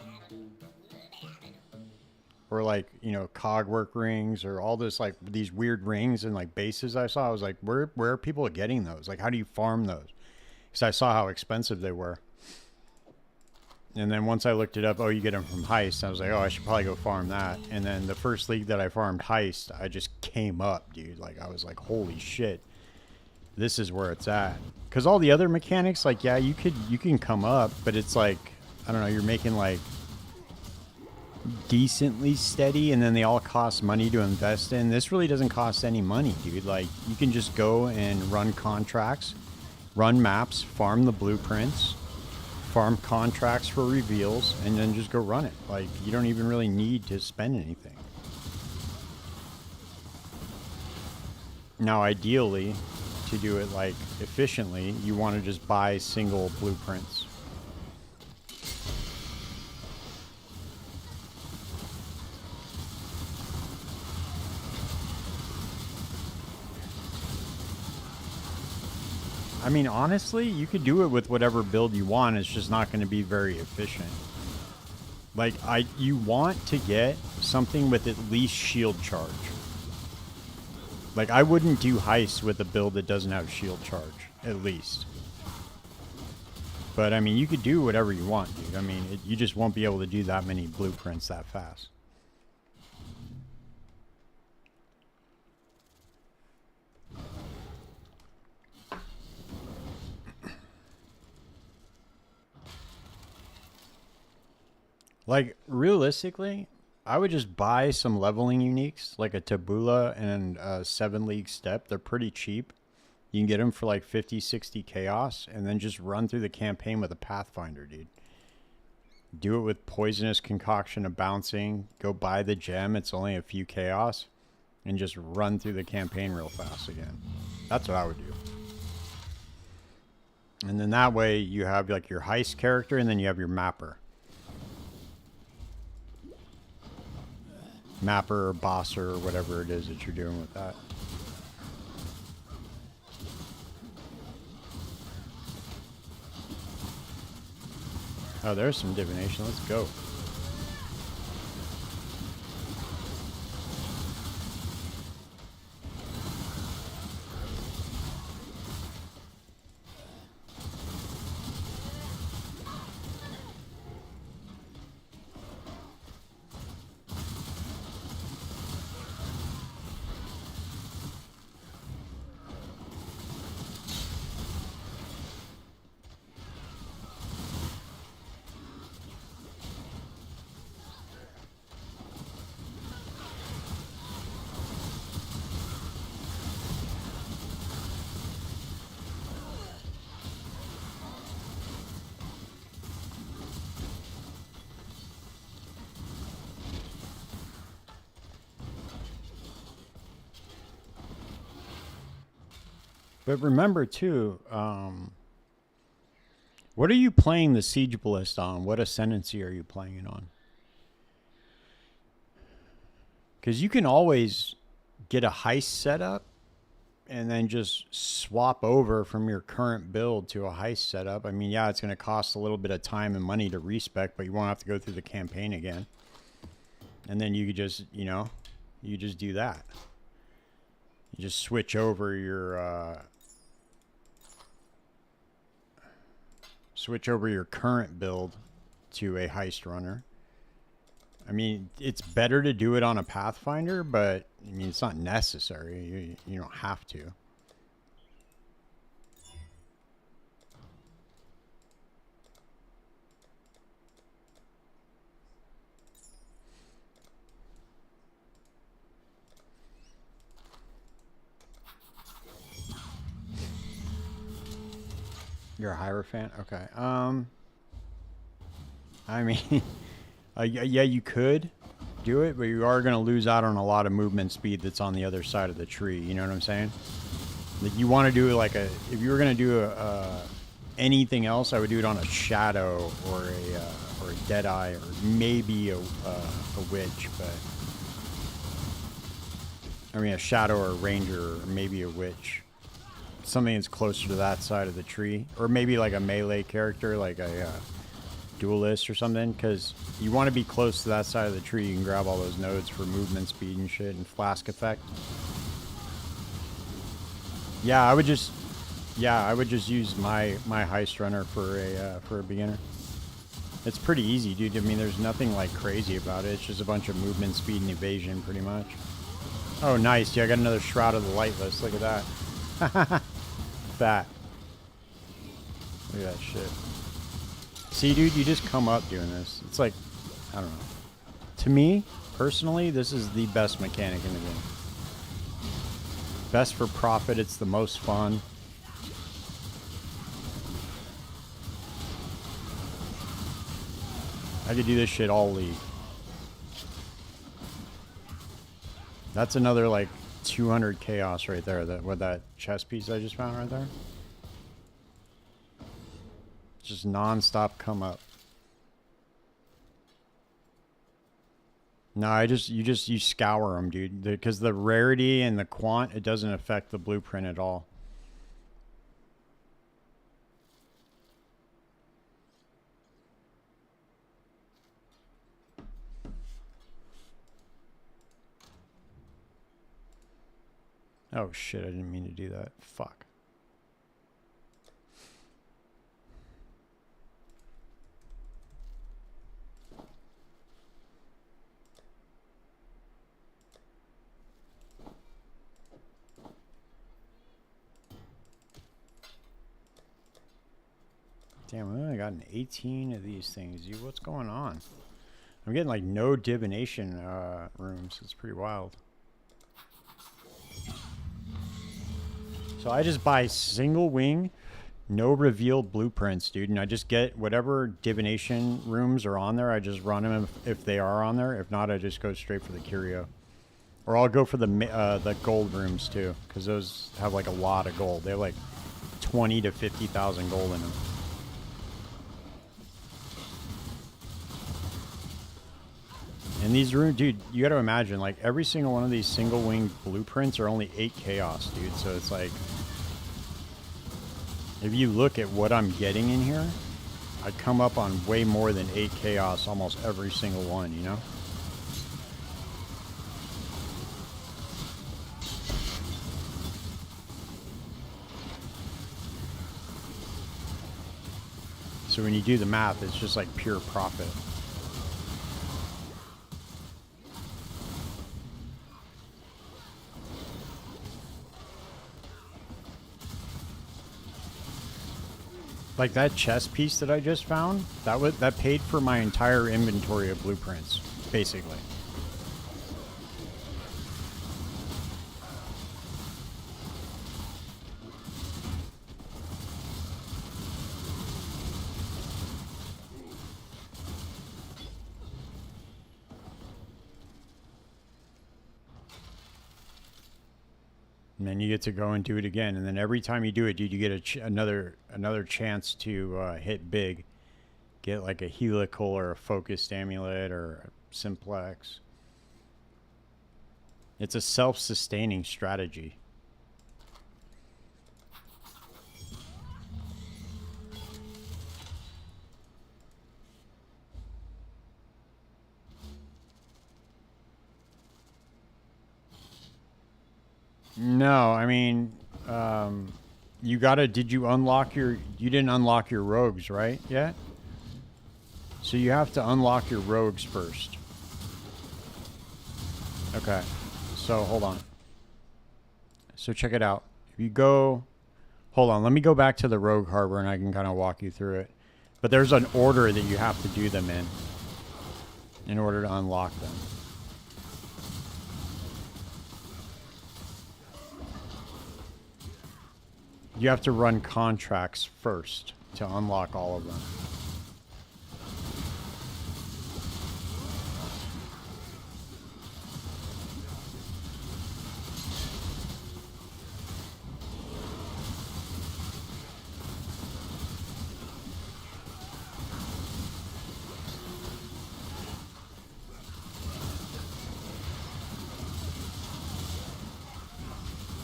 Or, like, you know, cogwork rings or all this, like, these weird rings and, like, bases I saw. I was like, where are people getting those? Like, how do you farm those? Because I saw how expensive they were. And then once I looked it up, oh, you get them from Heist. I was like, oh, I should probably go farm that. And then the first league that I farmed Heist, I just came up, dude. Like, I was like, holy shit. This is where it's at. Because all the other mechanics, like, yeah, you can come up, but it's like, I don't know, you're making, like, decently steady, and then they all cost money to invest in. This really doesn't cost any money, dude. Like, you can just go and run contracts, run maps, farm the blueprints, farm contracts for reveals, and then just go run it. Like, you don't even really need to spend anything. Now, ideally, to do it, like, efficiently, you want to just buy single blueprints. I mean, honestly, you could do it with whatever build you want. It's just not going to be very efficient. Like, you want to get something with at least shield charge. Like, I wouldn't do heist with a build that doesn't have shield charge, at least. But, I mean, you could do whatever you want, dude. I mean, you just won't be able to do that many blueprints that fast. Like, realistically, I would just buy some leveling uniques, like a Tabula and a 7 League Step. They're pretty cheap. You can get them for like 50, 60 chaos, and then just run through the campaign with a Pathfinder, dude. Do it with Poisonous Concoction of Bouncing. Go buy the gem. It's only a few chaos. And just run through the campaign real fast again. That's what I would do. And then that way you have like your heist character, and then you have your mapper. Mapper or bosser or whatever it is that you're doing with that. Oh, there's some divination. Let's go. But remember, too, what are you playing the Siege Ballista on? What ascendancy are you playing it on? Because you can always get a heist setup and then just swap over from your current build to a heist setup. I mean, yeah, it's going to cost a little bit of time and money to respec, but you won't have to go through the campaign again. And then you could just, you know, you just do that. You just switch over your current build to a heist runner. I mean, it's better to do it on a Pathfinder, but I mean, it's not necessary. You don't have to. You're a Hierophant? Okay. I mean, yeah, you could do it, but you are going to lose out on a lot of movement speed that's on the other side of the tree. You know what I'm saying? Like, you want to do it like a, if you were going to do anything else, I would do it on a Shadow or a Deadeye, or maybe a Witch, but I mean a Shadow or a Ranger, or maybe a Witch. Something that's closer to that side of the tree, or maybe like a melee character, like a duelist or something, because you want to be close to that side of the tree. You can grab all those nodes for movement speed and shit, and flask effect. Yeah, I would just use my heist runner for a beginner. It's pretty easy, dude. I mean, there's nothing like crazy about it. It's just a bunch of movement speed and evasion, pretty much. Oh, nice. Yeah, I got another Shroud of the Lightless. Look at that. Fat. Look at that shit. See, dude, you just come up doing this. It's like, I don't know. To me, personally, this is the best mechanic in the game. Best for profit. It's the most fun. I could do this shit all league. That's another like 200 chaos right there. With that chest piece I just found right there. Just non-stop come up. No, you scour them, dude. Because the rarity and the quant, it doesn't affect the blueprint at all. Oh shit, I didn't mean to do that. Fuck. Damn, I only got an 18 of these things. Dude, what's going on? I'm getting like no divination rooms. It's pretty wild. So I just buy single wing, no reveal blueprints, dude. And I just get whatever divination rooms are on there. I just run them if they are on there. If not, I just go straight for the curio. Or I'll go for the gold rooms too. Because those have like a lot of gold. They have like 20 to 50,000 gold in them. And these rooms, dude, you got to imagine, like, every single one of these single-wing blueprints are only 8 chaos, dude. So it's like, if you look at what I'm getting in here, I come up on way more than 8 chaos almost every single one, you know? So when you do the math, it's just like pure profit. Like that chest piece that I just found, that paid for my entire inventory of blueprints, basically. And then you get to go and do it again, and then every time you do it, dude, you get another chance to hit big, get like a helical or a focused amulet or a simplex. It's a self-sustaining strategy. No, I mean, did you unlock you didn't unlock your rogues, right, yet? So you have to unlock your rogues first. Okay, so hold on. So check it out. If you go, hold on, let me go back to the rogue harbor and I can kind of walk you through it. But there's an order that you have to do them in order to unlock them. You have to run contracts first to unlock all of them.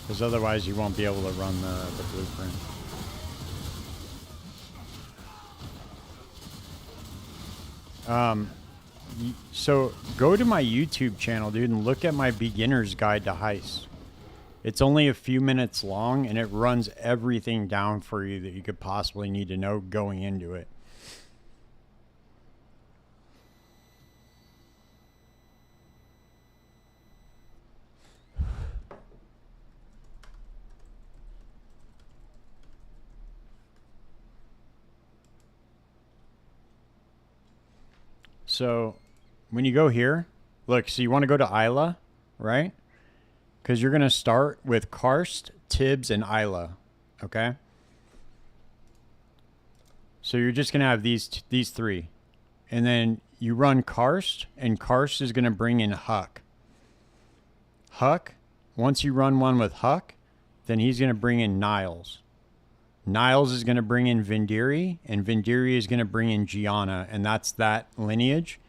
Because otherwise you won't be able to run the blueprint. So go to my YouTube channel, dude, and look at my beginner's guide to heist. It's only a few minutes long, and it runs everything down for you that you could possibly need to know going into it. So when you go here, look, so you want to go to Isla, right? Because you're going to start with Karst, Tibbs, and Isla, okay? So you're just going to have these three. And then you run Karst, and Karst is going to bring in Huck. Huck, once you run one with Huck, then he's going to bring in Niles. Niles is going to bring in Vindiri, and Vindiri is going to bring in Gianna, and that's that lineage.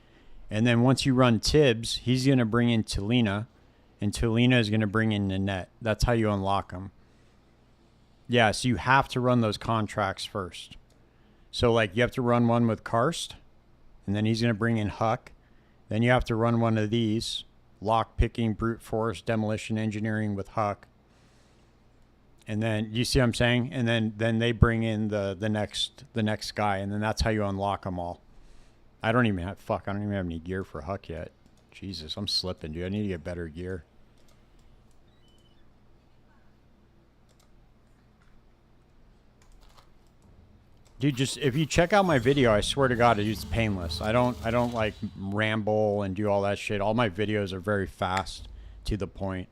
And then once you run Tibbs, he's going to bring in Talina, and Talina is going to bring in Nanette. That's how you unlock them. Yeah, so you have to run those contracts first. So, like, you have to run one with Karst, and then he's going to bring in Huck. Then you have to run one of these, lock picking, brute force, demolition engineering with Huck. And then you see what I'm saying? And then they bring in the next guy, and then that's how you unlock them all. I don't even have I don't even have any gear for Huck yet. Jesus, I'm slipping, dude. I need to get better gear. Dude, just if you check out my video, I swear to God, it's painless. I don't like ramble and do all that shit. All my videos are very fast, to the point.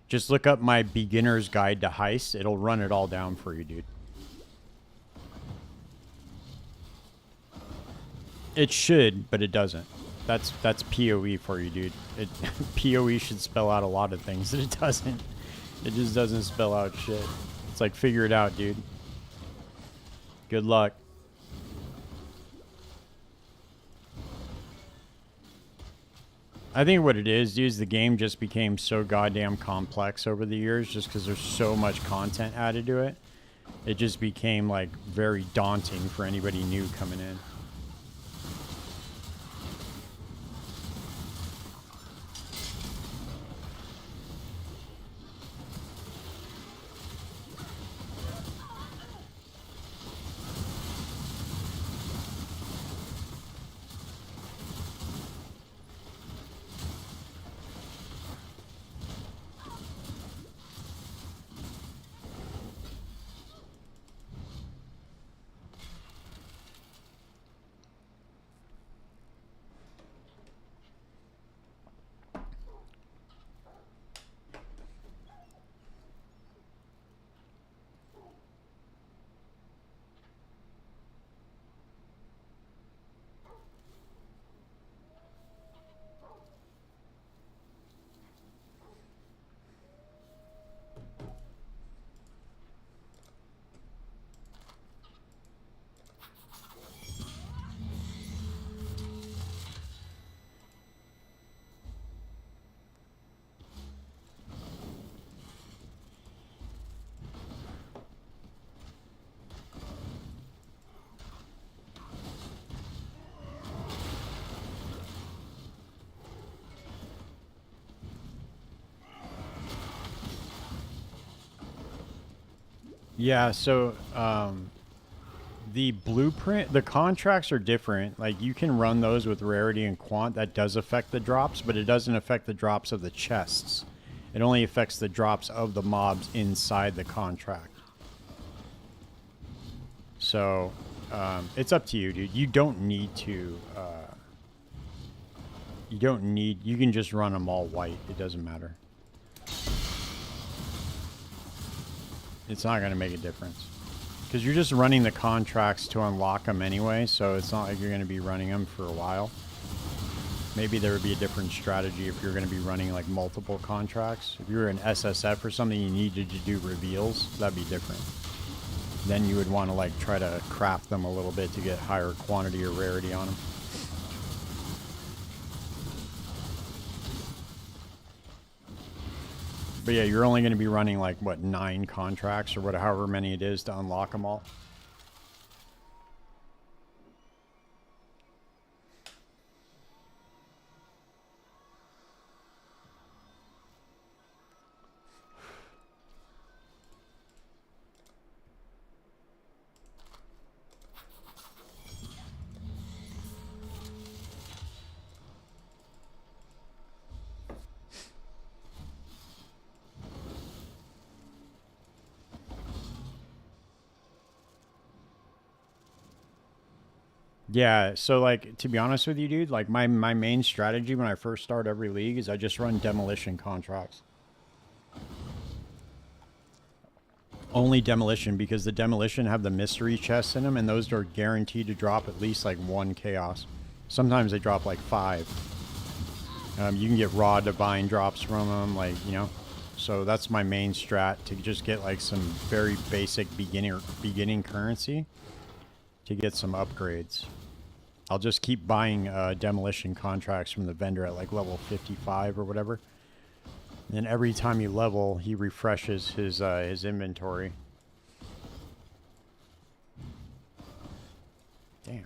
Just look up my beginner's guide to heist. It'll run it all down for you, dude. It should, but it doesn't. That's PoE for you, dude. PoE should spell out a lot of things, but it doesn't. It just doesn't spell out shit. It's like, figure it out, dude. Good luck. I think what it is, dude, is the game just became so goddamn complex over the years just because there's so much content added to it. It just became, like, very daunting for anybody new coming in. Yeah, so the blueprint, the contracts are different. Like, you can run those with rarity and quant. That does affect the drops, but it doesn't affect the drops of the chests. It only affects the drops of the mobs inside the contract. So it's up to you, dude. You don't need to. You can just run them all white. It doesn't matter. It's not going to make a difference. Because you're just running the contracts to unlock them anyway, so it's not like you're going to be running them for a while. Maybe there would be a different strategy if you're going to be running like multiple contracts. If you were an SSF or something, you needed to do reveals, that'd be different. Then you would want to like try to craft them a little bit to get higher quantity or rarity on them. But yeah, you're only going to be running like, what, 9 contracts or whatever, however many it is to unlock them all. Yeah, so like, to be honest with you, dude, like my main strategy when I first start every league is I just run demolition contracts. Only demolition, because the demolition have the mystery chests in them, and those are guaranteed to drop at least like 1 chaos. Sometimes they drop like 5. You can get raw divine drops from them, like, you know. So that's my main strat, to just get like some very basic beginning currency to get some upgrades. I'll just keep buying demolition contracts from the vendor at like level 55 or whatever. And then every time you level, he refreshes his inventory. Damn.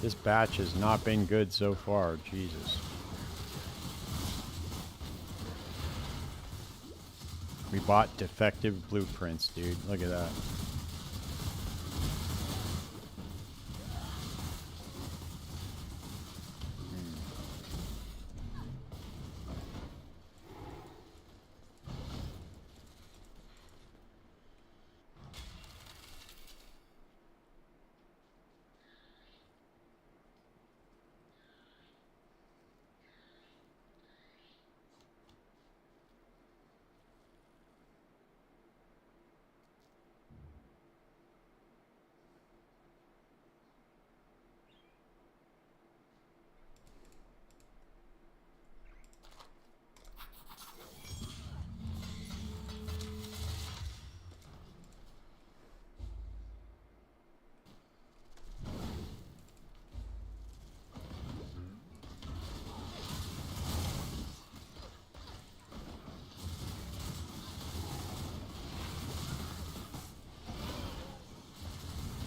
This batch has not been good so far. Jesus. We bought defective blueprints, dude. Look at that.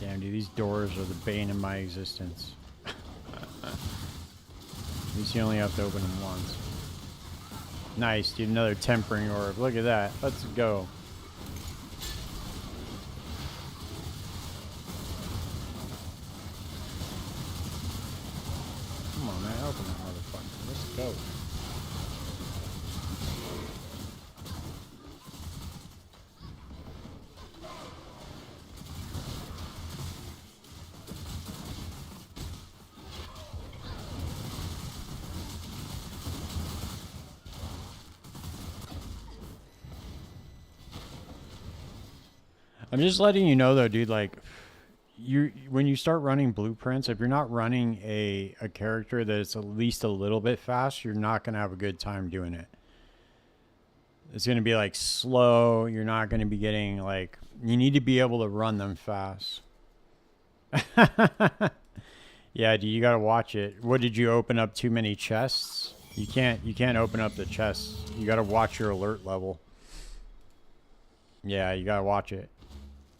Damn, dude, these doors are the bane of my existence. At least you only have to open them once. Nice, dude, another tempering orb. Look at that. Let's go. Come on, man. Open that motherfucker. Let's go. I'm just letting you know, though, dude, like, when you start running blueprints, if you're not running a character that is at least a little bit fast, you're not going to have a good time doing it. It's going to be, like, slow. You're not going to be getting, like, you need to be able to run them fast. Yeah, dude, you got to watch it. What, did you open up too many chests? You can't open up the chests. You got to watch your alert level. Yeah, you got to watch it.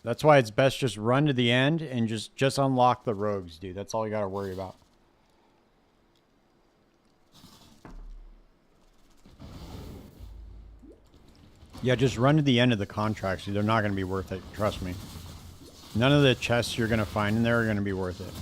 That's why it's best just run to the end and just unlock the rogues, dude. That's all you got to worry about. Yeah, just run to the end of the contracts, dude. They're not going to be worth it. Trust me. None of the chests you're going to find in there are going to be worth it.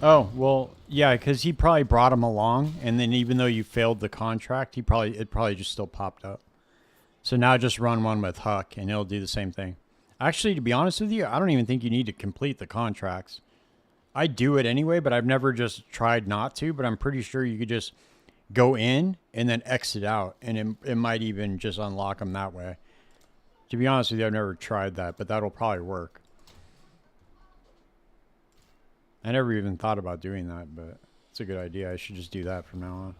Oh, well, yeah, because he probably brought him along, and then even though you failed the contract, it probably just still popped up. So now just run one with Huck, and it'll do the same thing. Actually, to be honest with you, I don't even think you need to complete the contracts. I do it anyway, but I've never just tried not to, but I'm pretty sure you could just go in and then exit out, and it might even just unlock them that way. To be honest with you, I've never tried that, but that'll probably work. I never even thought about doing that, but it's a good idea. I should just do that from now on.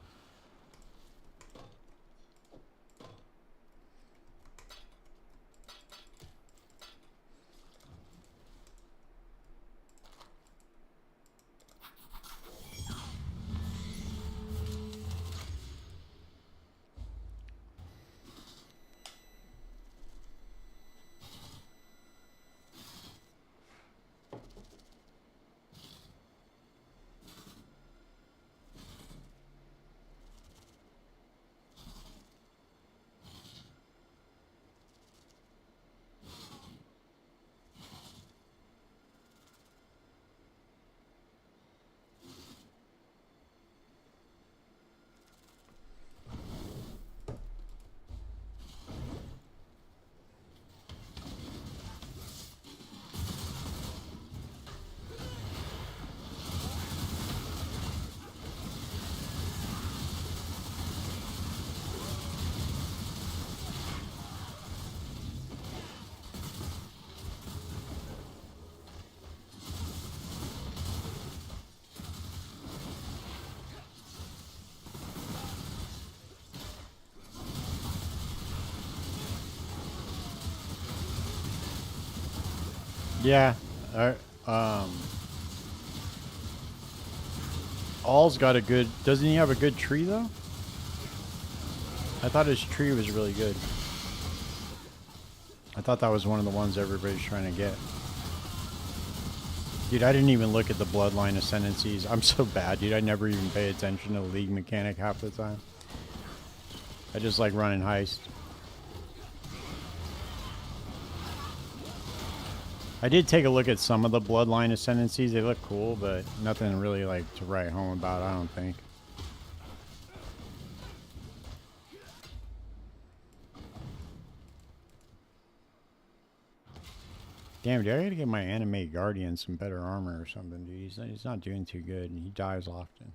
Yeah. All's got a good... Doesn't he have a good tree, though? I thought his tree was really good. I thought that was one of the ones everybody's trying to get. Dude, I didn't even look at the bloodline ascendancies. I'm so bad, dude. I never even pay attention to the league mechanic half the time. I just like running heist. I did take a look at some of the bloodline ascendancies. They look cool, but nothing really like to write home about, I don't think. Damn, dude, I gotta get my anime guardian some better armor or something, dude. He's not doing too good, and he dies often.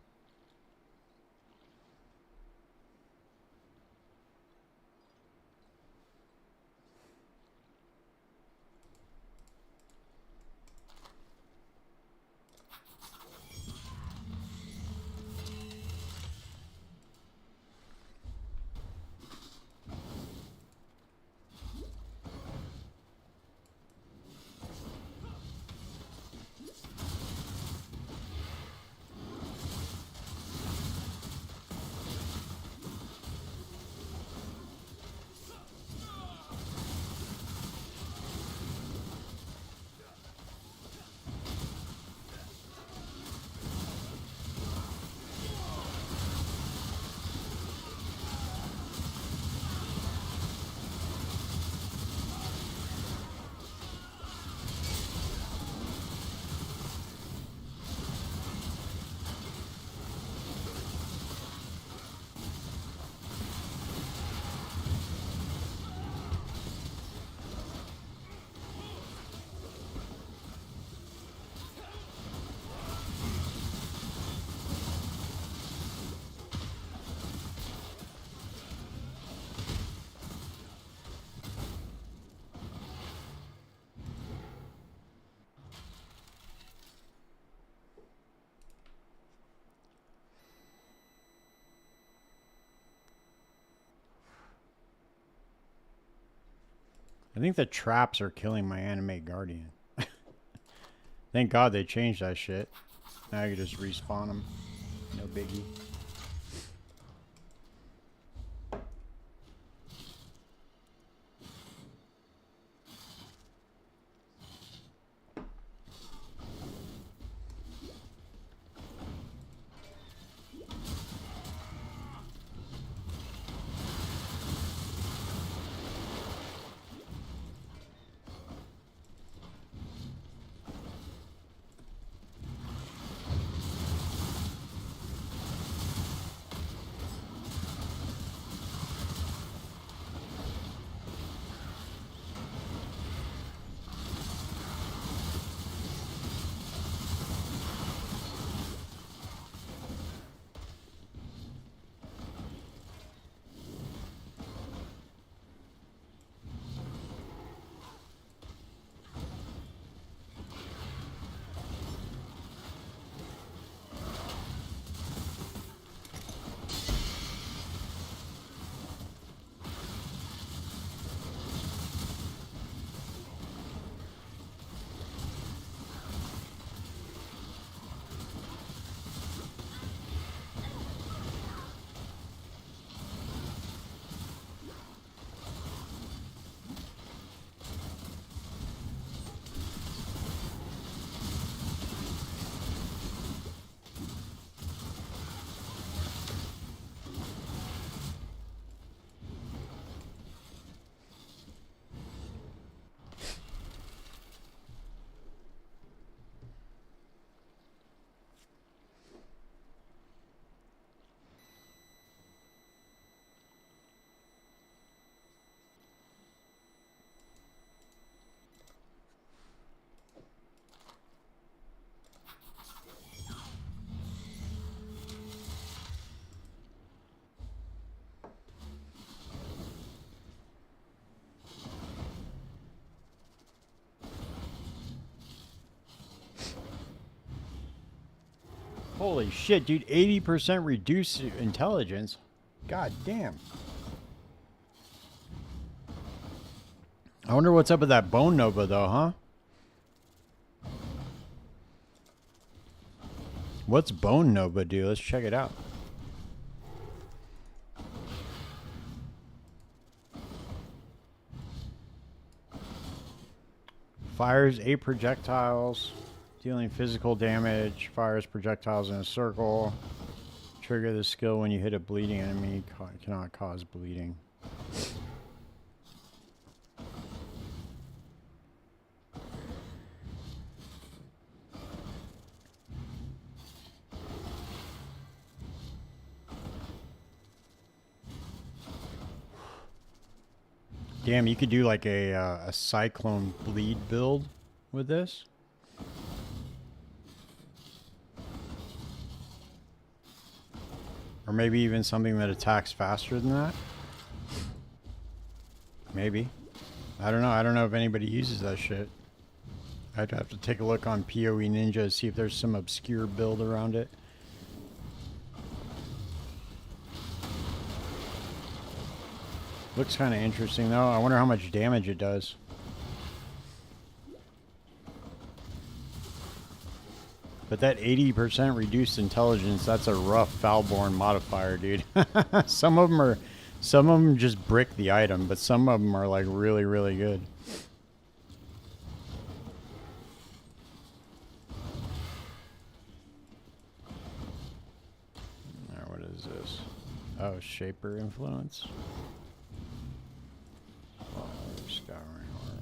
I think the traps are killing my anime guardian. Thank God they changed that shit. Now you can just respawn them. No biggie. Holy shit, dude. 80% reduced intelligence. God damn. I wonder what's up with that bone nova, though, huh? What's Bone Nova do? Let's check it out. Fires 8 projectiles, dealing physical damage. Fires projectiles in a circle. Trigger the skill when you hit a bleeding enemy. Cannot cause bleeding. Damn, you could do like a Cyclone Bleed build with this. Or maybe even something that attacks faster than that. Maybe. I don't know. I don't know if anybody uses that shit. I'd have to take a look on PoE Ninja to see if there's some obscure build around it. Looks kind of interesting though. I wonder how much damage it does. But that 80% reduced intelligence, that's a rough Foulborn modifier, dude. Some of them just brick the item, but some of them are like really, really good. Now, what is this? Oh, Shaper influence. Scouring Heart.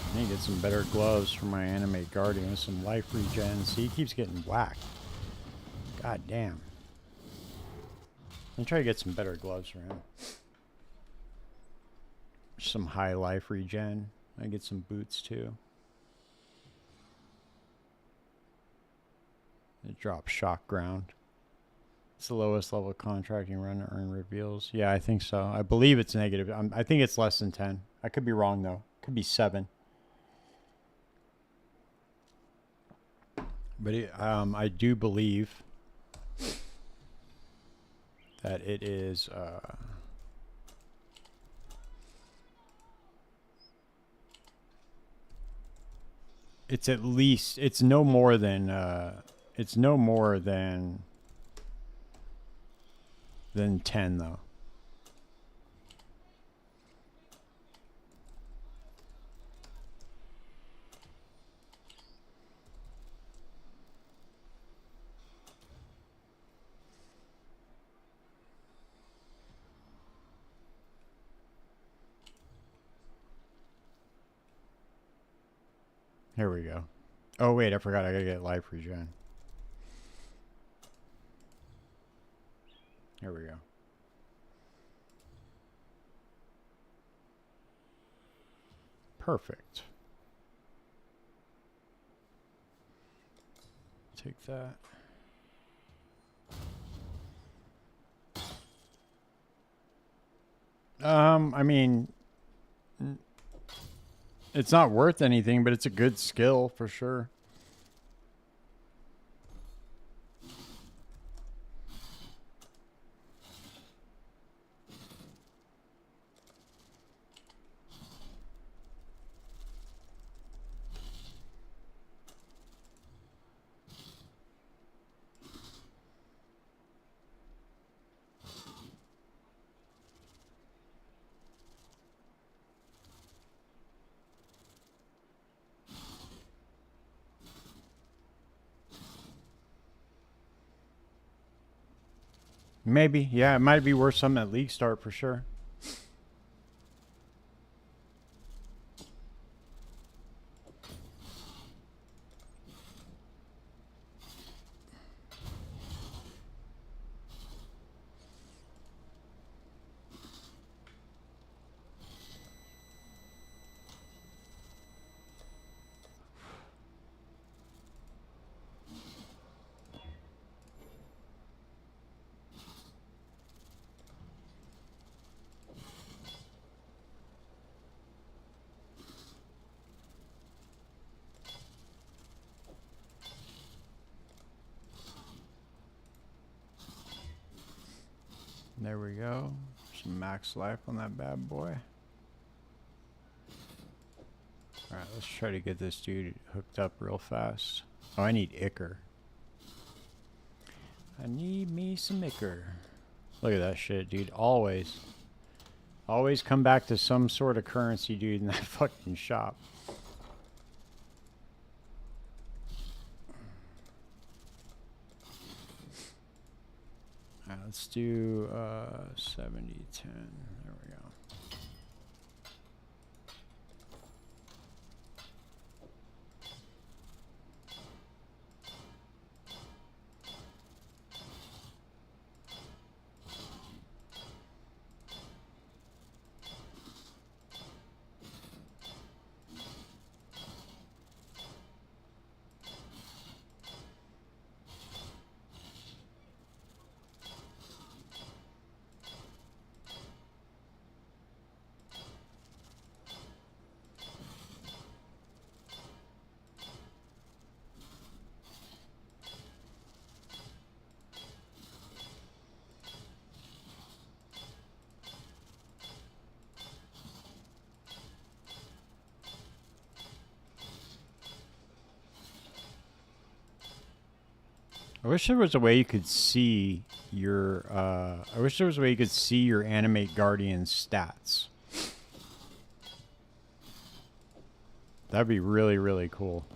I need to get some better gloves for my Animate Guardian, some life regen. See, he keeps getting whacked. God damn. I'm trying to get some better gloves for him. Some high life regen. I get some boots too. It drops shock ground. It's the lowest level contracting run to earn reveals. Yeah, I think so. I believe it's negative. I think it's less than 10. I could be wrong though. Could be 7. But I do believe that it is it's at least it's no more than 10 though. Here we go. Oh wait, I forgot I gotta get life regen. Here we go. Perfect. Take that. I mean, it's not worth anything, but it's a good skill for sure. Maybe, yeah, it might be worth something at League Start for sure. we go. Some max life on that bad boy. Alright, let's try to get this dude hooked up real fast. Oh, I need Ichor. I need me some Ichor. Look at that shit, dude. Always. Always come back to some sort of currency, dude, in that fucking shop. Alright, let's do 70, 10. There we go. I wish there was a way you could see your, I wish there was a way you could see your Animate Guardian stats. That'd be really, really cool.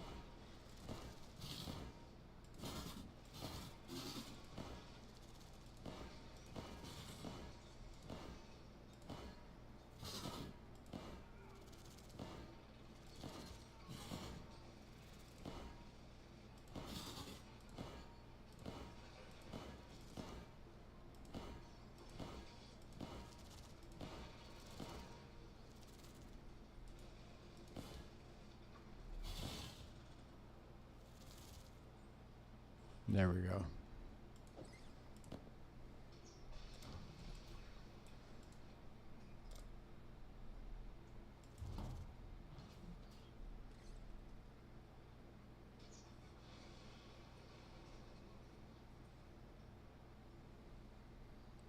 There we go.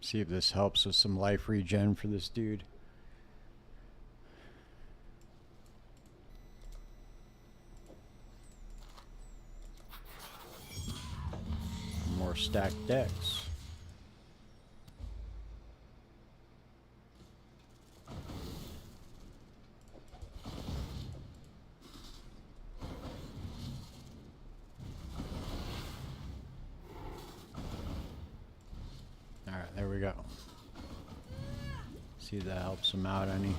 See if this helps with some life regen for this dude. More stacked decks. All right, there we go. See if that helps him out any.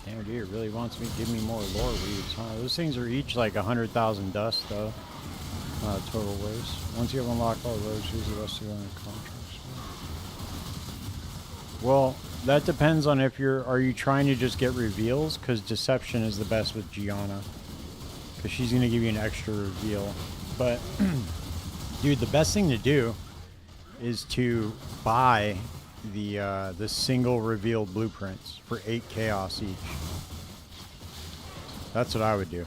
Damn, dude, it really wants me to give me more lore reads, huh? Those things are each like 100,000 dust, though. Total waste. Once you have unlocked all those, choose the rest of your contracts. Well, that depends on if you're... Are you trying to just get reveals? Because Deception is the best with Gianna. Because she's going to give you an extra reveal. But, dude, the best thing to do is to buy the single revealed blueprints for 8 chaos each. That's what I would do.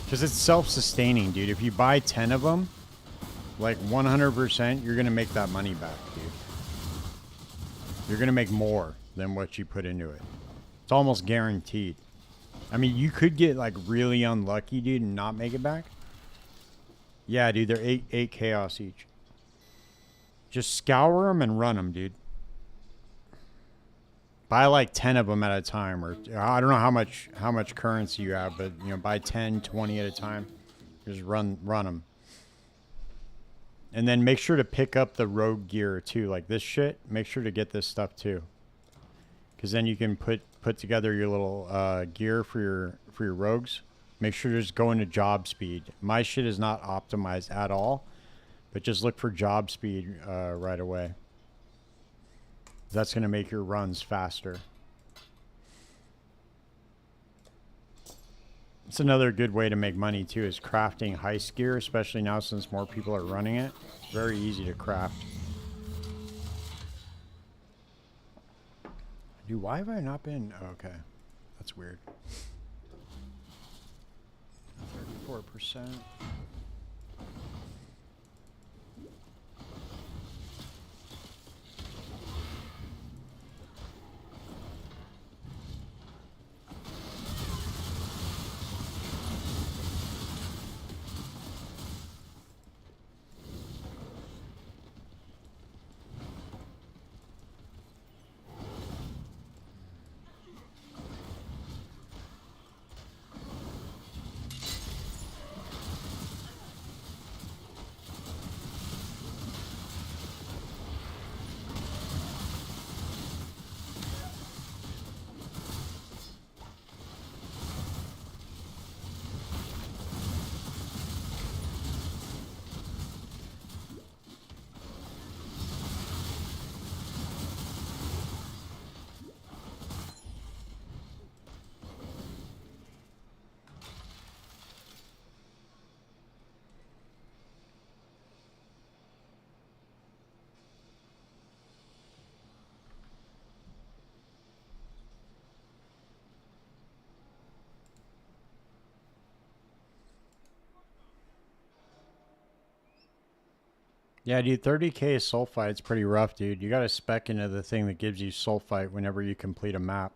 Because it's self-sustaining, dude. If you buy 10 of them, like 100%, you're going to make that money back, dude. You're going to make more than what you put into it. It's almost guaranteed. I mean, you could get like really unlucky, dude, and not make it back. Yeah, dude, they're 8 chaos each. Just scour them and run them, dude. Buy like 10 of them at a time, or I don't know how much currency you have, but you know, buy 10, 20 at a time. Just run them. And then make sure to pick up the rogue gear too, like this shit. Make sure to get this stuff too, because then you can put together your little gear for your rogues. Make sure to just go into job speed. My shit is not optimized at all, but just look for job speed right away. That's gonna make your runs faster. It's another good way to make money too, is crafting heist gear, especially now since more people are running it. Very easy to craft. Dude, why have I not been? Oh, okay, that's weird. 34%. Yeah, dude, 30k sulfite's pretty rough, dude. You gotta spec into the thing that gives you sulfite whenever you complete a map.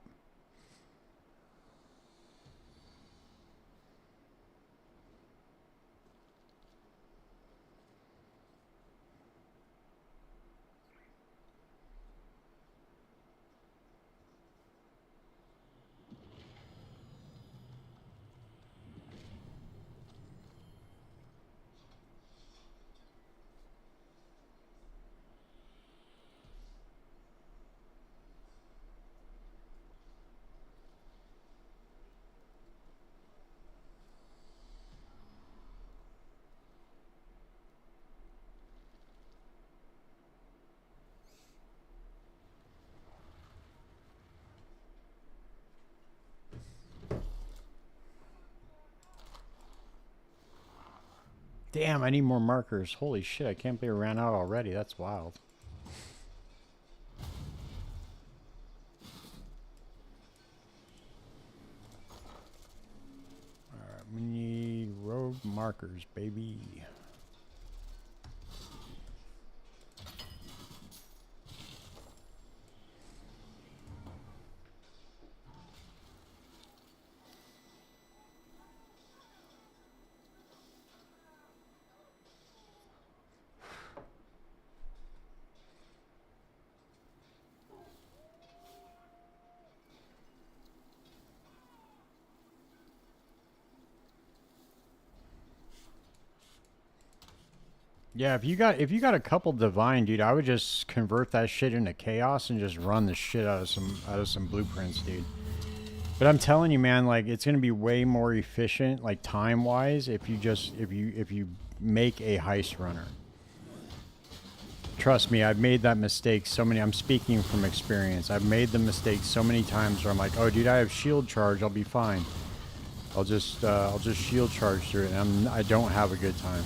Damn, I need more markers. Holy shit, I can't believe I ran out already. That's wild. Alright, we need rogue markers, baby. Yeah, if you got a couple divine, dude, I would just convert that shit into chaos and just run the shit out of some blueprints, dude. But I'm telling you, man, like it's gonna be way more efficient, like time wise, if you make a heist runner. Trust me, I've made that mistake so many. I'm speaking from experience. I've made the mistake so many times where I'm like, oh, dude, I have shield charge. I'll be fine. I'll just shield charge through it, and I don't have a good time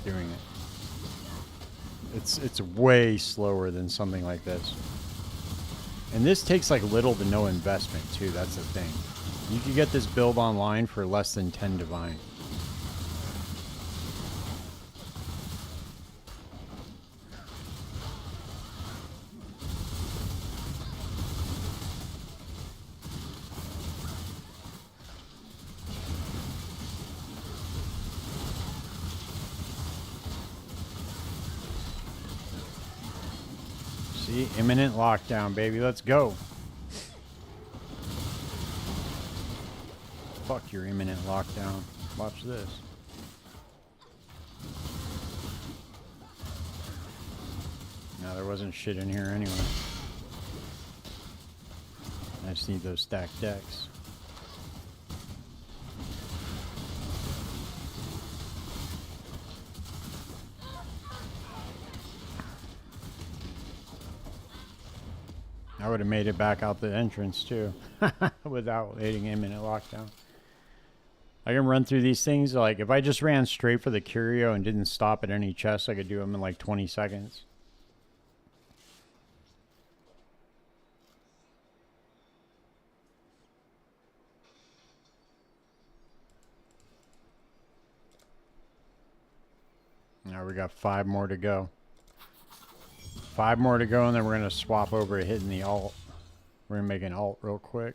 doing it. It's way slower than something like this. And this takes like little to no investment too, that's the thing. You can get this build online for less than 10 divine. See, imminent lockdown, baby. Let's go. your imminent lockdown. Watch this. No, there wasn't shit in here anyway. I just need those stacked decks. I would have made it back out the entrance too without hitting imminent lockdown. I can run through these things. Like if I just ran straight for the curio and didn't stop at any chest, I could do them in like 20 seconds. Now we got 5 more to go. 5 more to go, and then we're going to swap over to hitting the alt. We're going to make an alt real quick.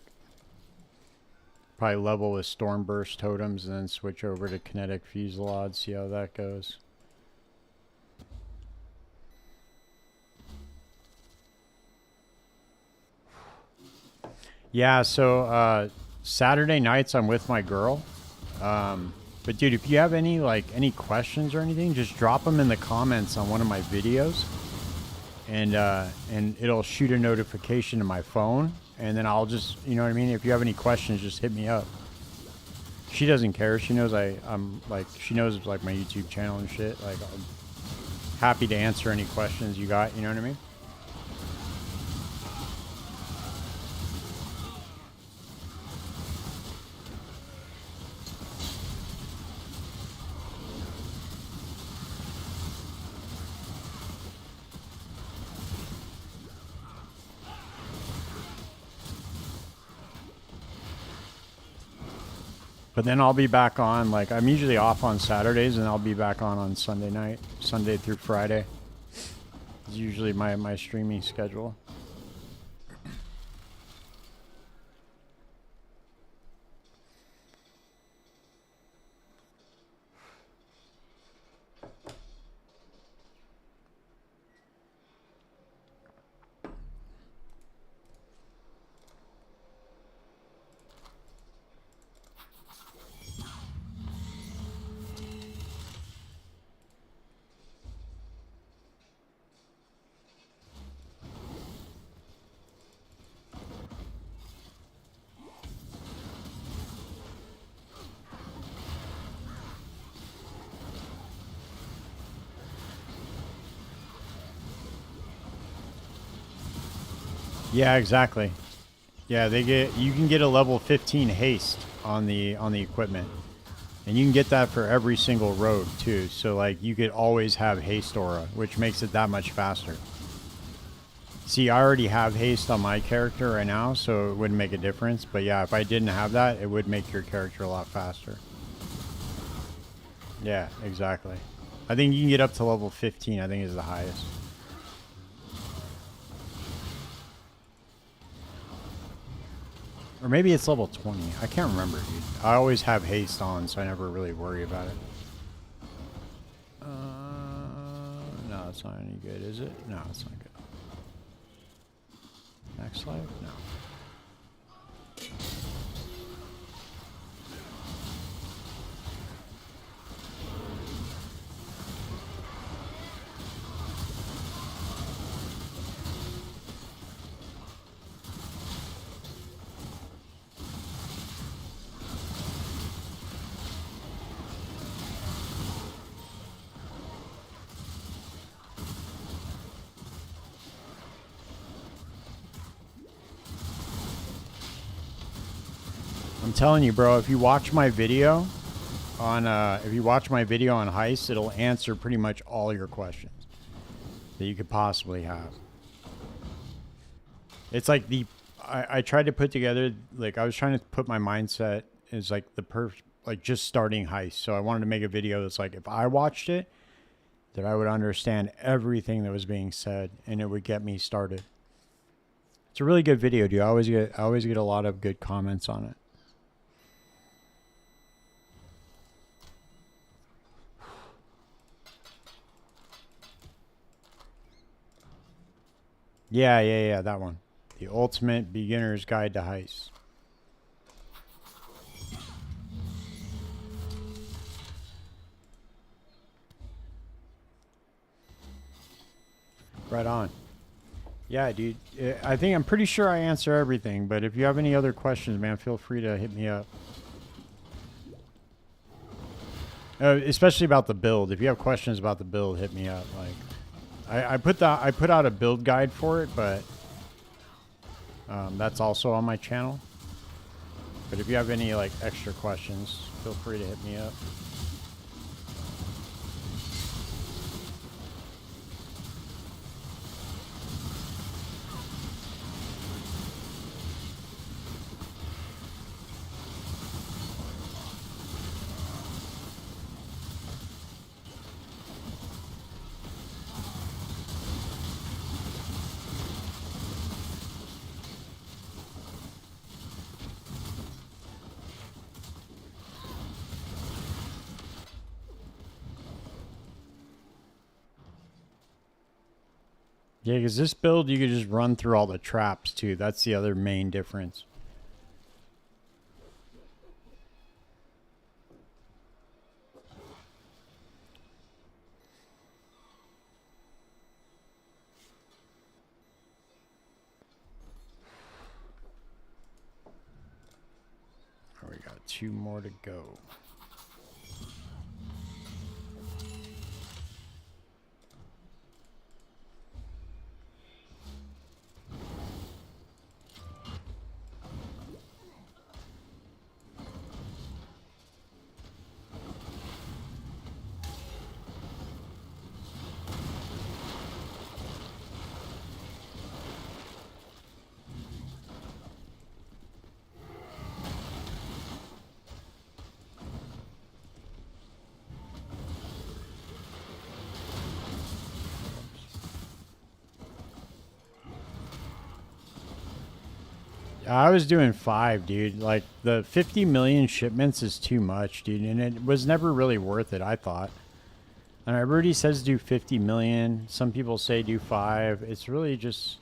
Probably level with Stormburst totems and then switch over to Kinetic Fusillade, see how that goes. Yeah, so Saturday nights I'm with my girl. But dude, if you have any questions or anything, just drop them in the comments on one of my videos. And it'll shoot a notification to my phone, and then I'll just, you know what I mean? If you have any questions, just hit me up. She doesn't care. She knows I'm like, she knows like my YouTube channel and shit. Like, I'm happy to answer any questions you got, you know what I mean? But then I'll be back on, like, I'm usually off on Saturdays, and I'll be back on Sunday night, Sunday through Friday. It's usually my streaming schedule. Yeah, exactly. Yeah, you can get a level 15 haste on the equipment. And you can get that for every single road too. So like you could always have haste aura, which makes it that much faster. See, I already have haste on my character right now, so it wouldn't make a difference. But yeah, if I didn't have that, it would make your character a lot faster. Yeah, exactly. I think you can get up to level 15, I think is the highest. Or maybe it's level 20. I can't remember, dude. I always have haste on, so I never really worry about it. No, it's not any good, is it? No, it's not good. Next life? No. I'm telling you, bro, if you watch my video on Heist, it'll answer pretty much all your questions that you could possibly have. It's like I tried to put together, like I was trying to put my mindset as like like just starting Heist. So I wanted to make a video that's like, if I watched it, that I would understand everything that was being said and it would get me started. It's a really good video, dude. I always get a lot of good comments on it. Yeah, that one. The Ultimate Beginner's Guide to Heist. Right on. Yeah, dude. I'm pretty sure I answer everything, but if you have any other questions, man, feel free to hit me up. Especially about the build. If you have questions about the build, hit me up. Like, I put out a build guide for it, but that's also on my channel. But if you have any like extra questions, feel free to hit me up. Yeah, because this build, you could just run through all the traps, too. That's the other main difference. We got 2 more to go. I was doing 5, dude. Like, the 50 million shipments is too much, dude. And it was never really worth it, I thought. And everybody says do 50 million. Some people say do 5. It's really just...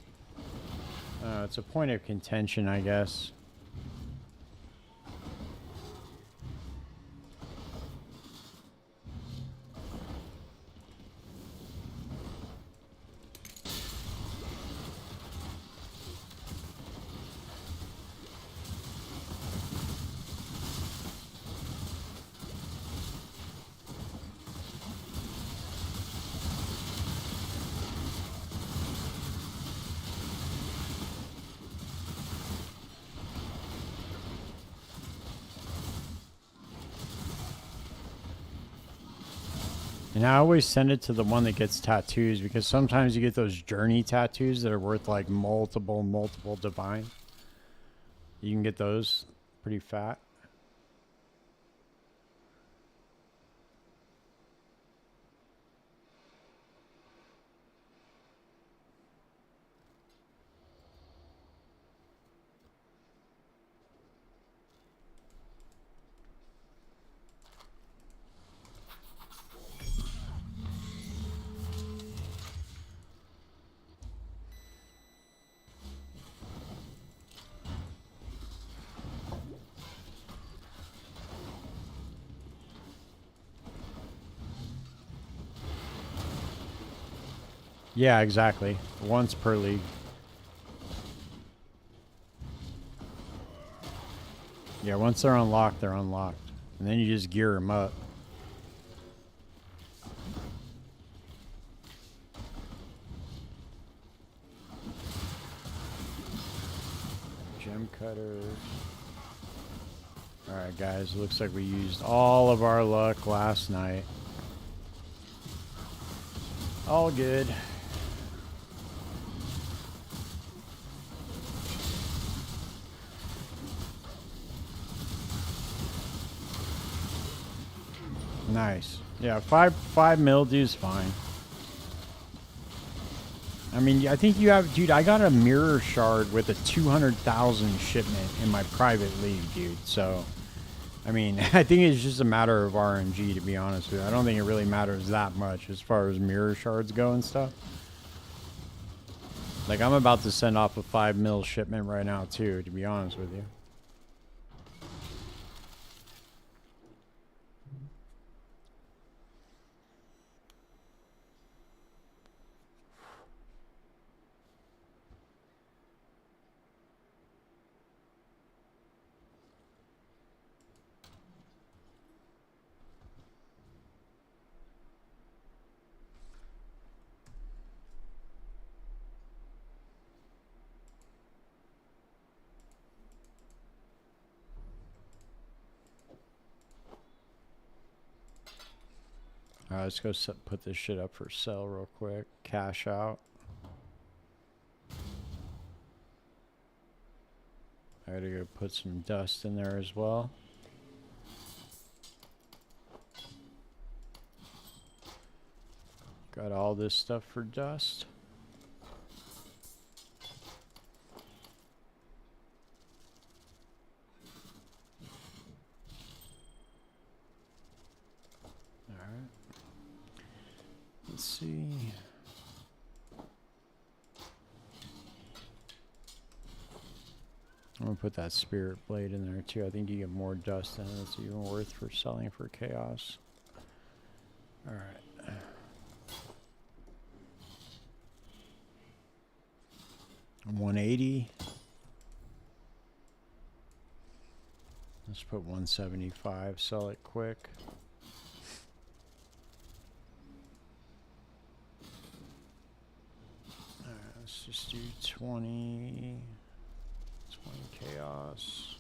it's a point of contention, I guess. And I always send it to the one that gets tattoos, because sometimes you get those journey tattoos that are worth like multiple divine. You can get those pretty fat. Yeah, exactly. Once per league. Yeah, once they're unlocked, they're unlocked. And then you just gear them up. Gem cutters. Alright, guys. Looks like we used all of our luck last night. All good. Nice. Yeah, five mildew's fine. I mean, I think you have, dude. I got a mirror shard with a 200,000 shipment in my private league, dude. So, I mean, I think it's just a matter of RNG, to be honest with you. I don't think it really matters that much as far as mirror shards go and stuff. Like, I'm about to send off a 5 mil shipment right now, too, to be honest with you. All right, let's go put this shit up for sale real quick. Cash out. I gotta go put some dust in there as well. Got all this stuff for dust. All right. Let's see. I'm gonna put that spirit blade in there too. I think you get more dust than it's even worth for selling for chaos. All right. I'm 180. Let's put 175. Sell it quick. All right, let's just do 20. 20 chaos.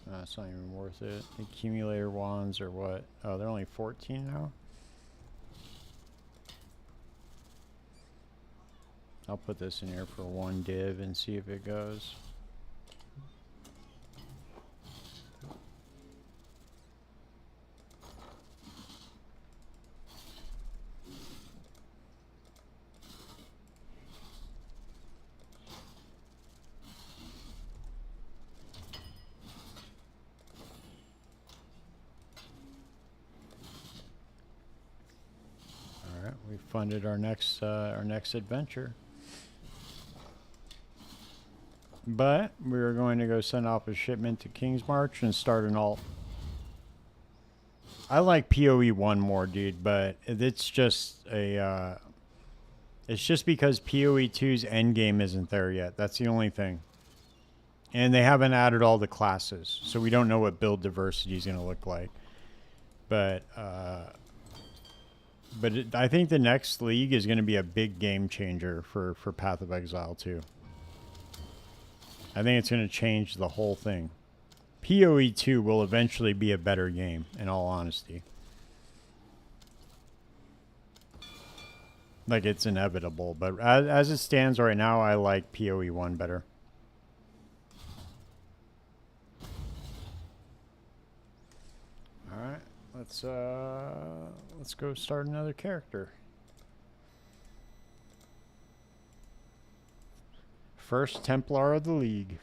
That's not even worth it. Accumulator wands or what? Oh, they're only 14 now? I'll put this in here for one div and see if it goes. We funded our next adventure, but we are going to go send off a shipment to King's March and start an alt. I like PoE 1 more, dude, but it's just a it's just because PoE 2's endgame isn't there yet. That's the only thing, and they haven't added all the classes, so we don't know what build diversity is going to look like. But I think the next league is going to be a big game changer for Path of Exile too. I think it's going to change the whole thing. PoE 2 will eventually be a better game, in all honesty. Like, it's inevitable, but as it stands right now, I like PoE 1 better. Alright, let's go start another character. First Templar of the League.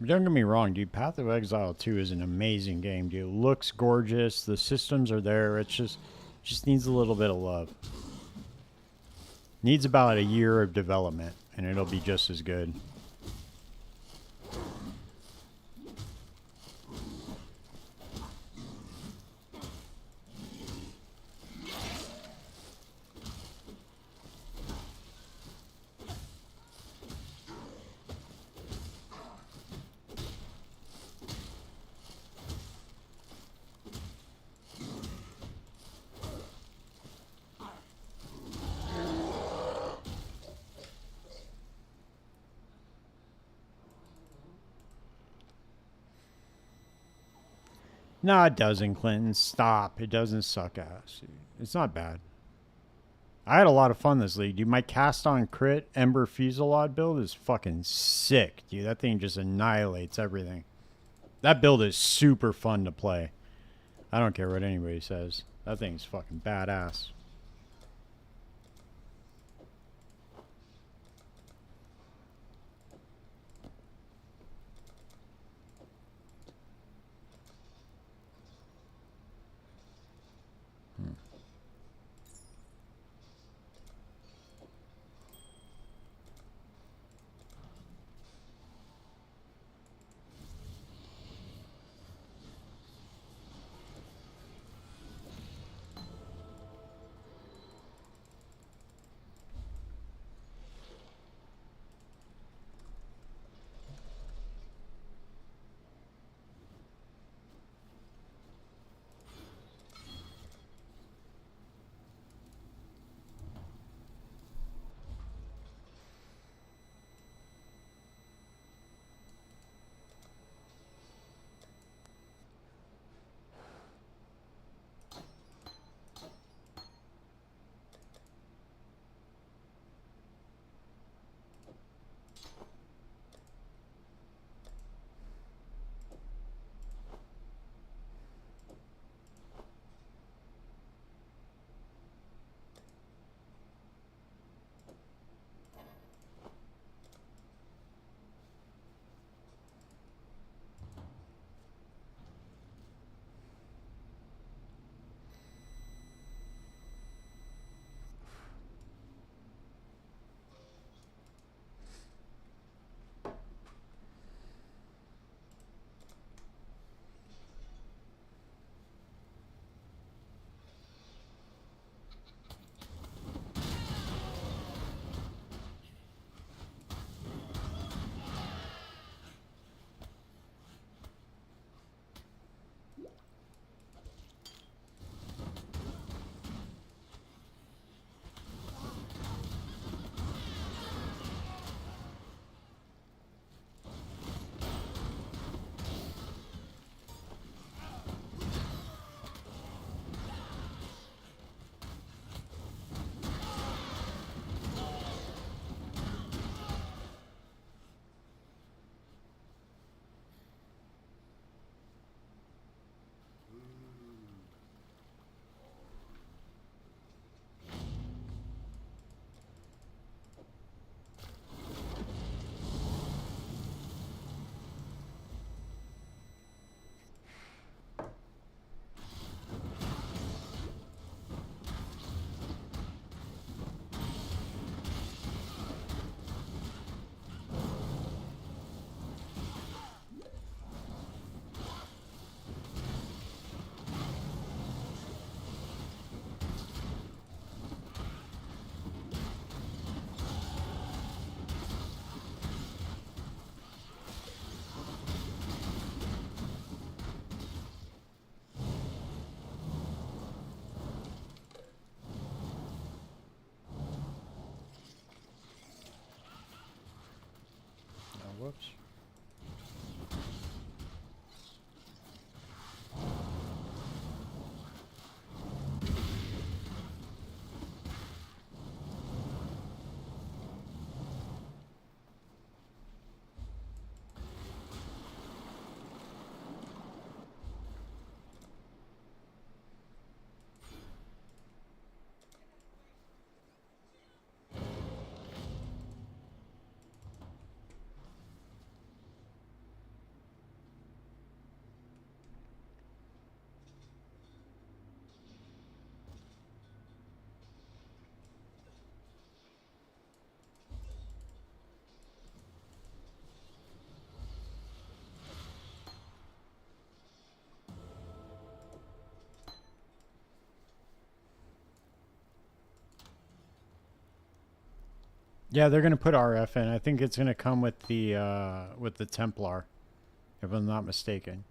Don't get me wrong, dude. Path of Exile 2 is an amazing game, dude. It looks gorgeous. The systems are there. It's just needs a little bit of love. Needs about a year of development, and it'll be just as good. No, it doesn't, Clinton. Stop. It doesn't suck ass. It's not bad. I had a lot of fun this league, dude. My cast on crit Ember Fusillade build is fucking sick, dude. That thing just annihilates everything. That build is super fun to play. I don't care what anybody says. That thing's fucking badass. Whoops. Yeah, they're gonna put RF in. I think it's gonna come with the Templar, if I'm not mistaken.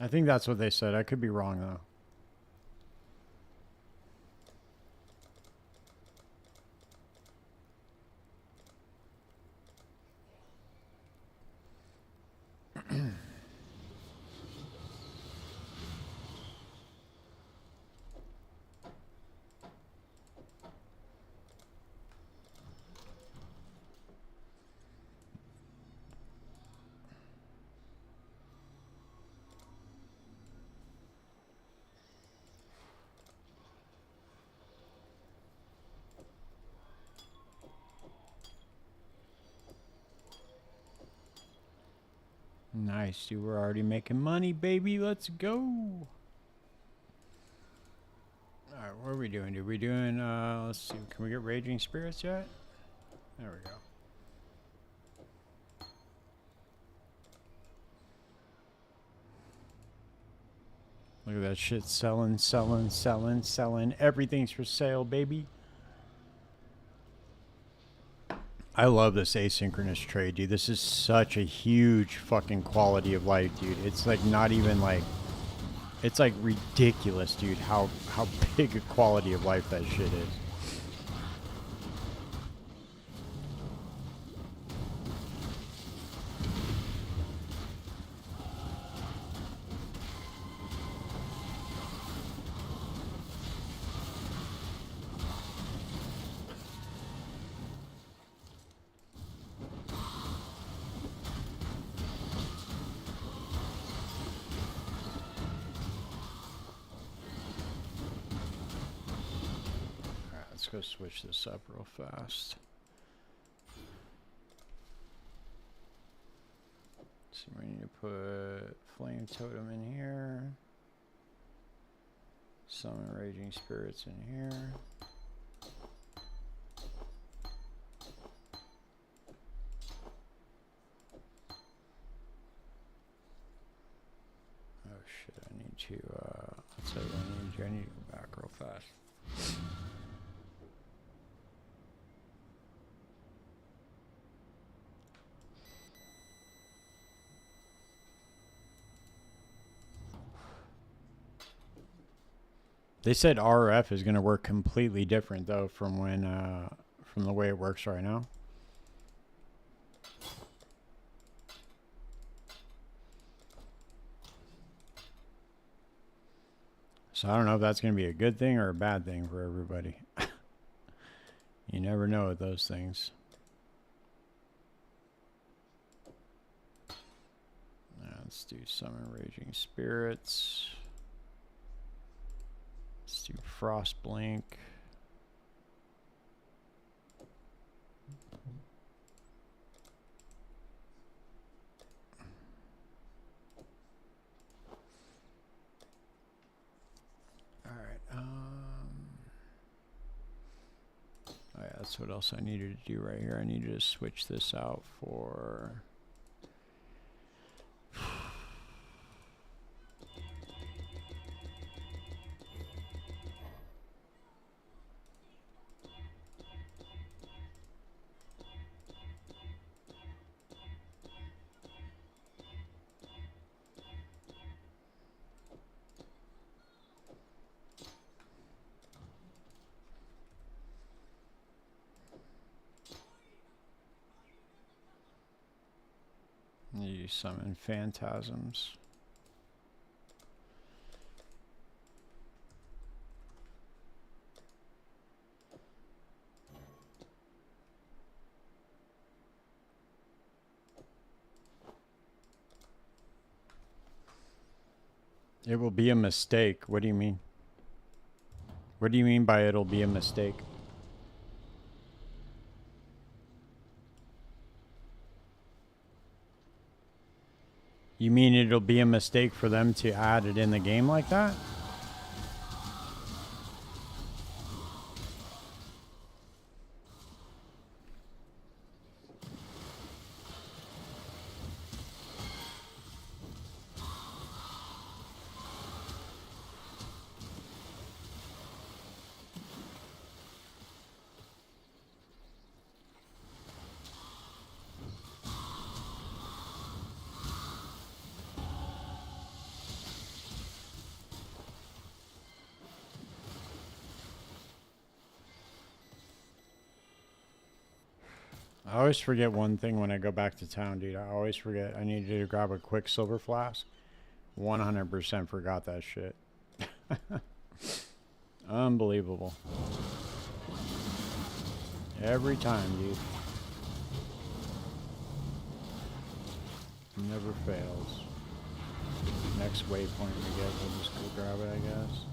I think that's what they said. I could be wrong though. Nice, dude. We're already making money, baby. Let's go. Alright, what are we doing, dude? We doing, let's see. Can we get Raging Spirits yet? There we go. Look at that shit selling, selling, selling, selling. Everything's for sale, baby. I love this asynchronous trade, dude. This is such a huge fucking quality of life, dude. It's like not even like... It's like ridiculous, dude, how big a quality of life that shit is. Let's go switch this up real fast. So we need to put Flame Totem in here. Summon Raging Spirits in here. Oh shit, I need to, let's say I need to go back real fast. They said RF is going to work completely different though from when from the way it works right now. So I don't know if that's going to be a good thing or a bad thing for everybody. You never know with those things. Let's do Summon Raging Spirits. Let's do Frost Blink. All right. Oh yeah, that's what else I needed to do right here. I needed to switch this out for... You summon phantasms. It will be a mistake. What do you mean? What do you mean by it'll be a mistake? You mean it'll be a mistake for them to add it in the game like that? I always forget one thing when I go back to town, dude. I always forget I need to grab a quick silver flask. 100% forgot that shit. Unbelievable. Every time, dude. Never fails. Next waypoint we get, we'll just go grab it, I guess.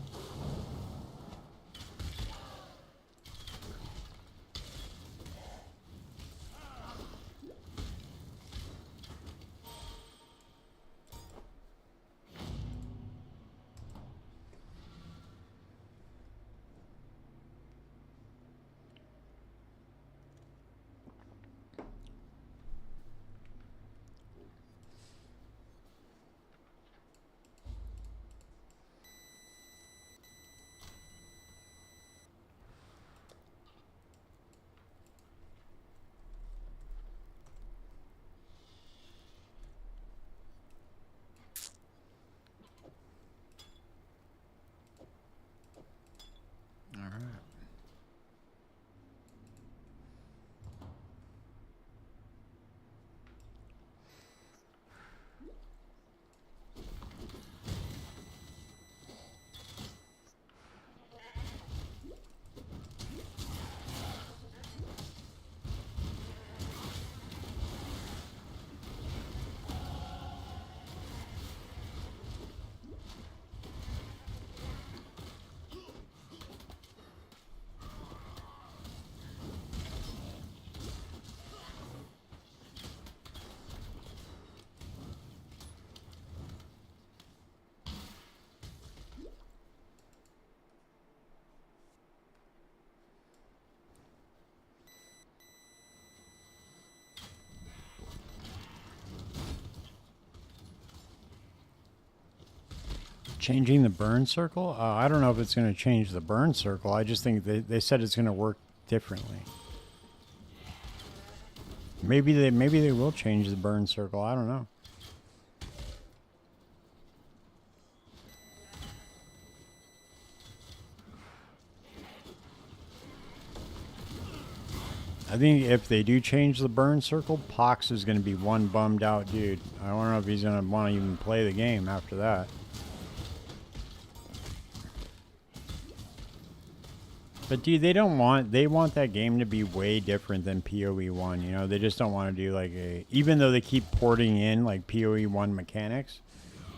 Changing the burn circle? I don't know if it's going to change the burn circle. I just think they said it's going to work differently. Maybe they will change the burn circle. I don't know. I think if they do change the burn circle, Pox is going to be one bummed out dude. I don't know if he's going to want to even play the game after that. But dude, they want that game to be way different than PoE 1, you know? They just don't want to do like even though they keep porting in like PoE 1 mechanics,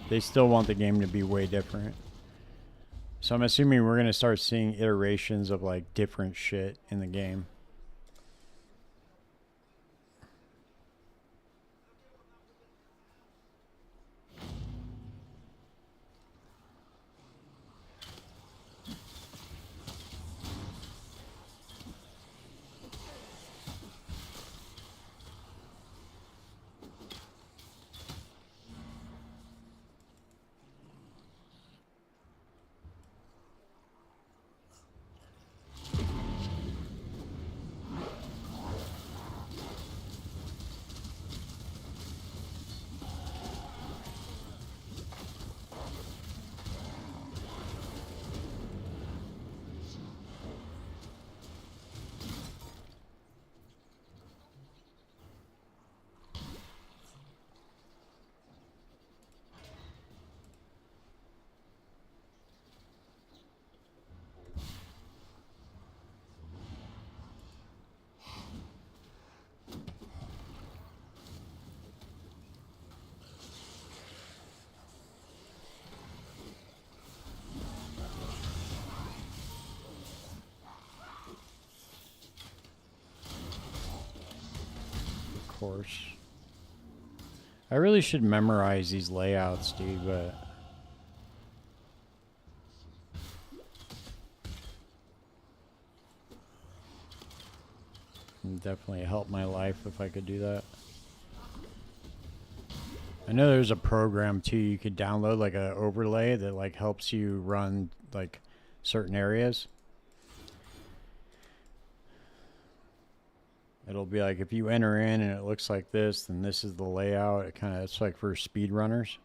they still want the game to be way different. So I'm assuming we're going to start seeing iterations of like different shit in the game. Course. I really should memorize these layouts, dude, but it'd definitely help my life if I could do that. I know there's a program too you could download, like an overlay that like helps you run like certain areas. It'll be like if you enter in and it looks like this, then this is the layout. It's like for speedrunners.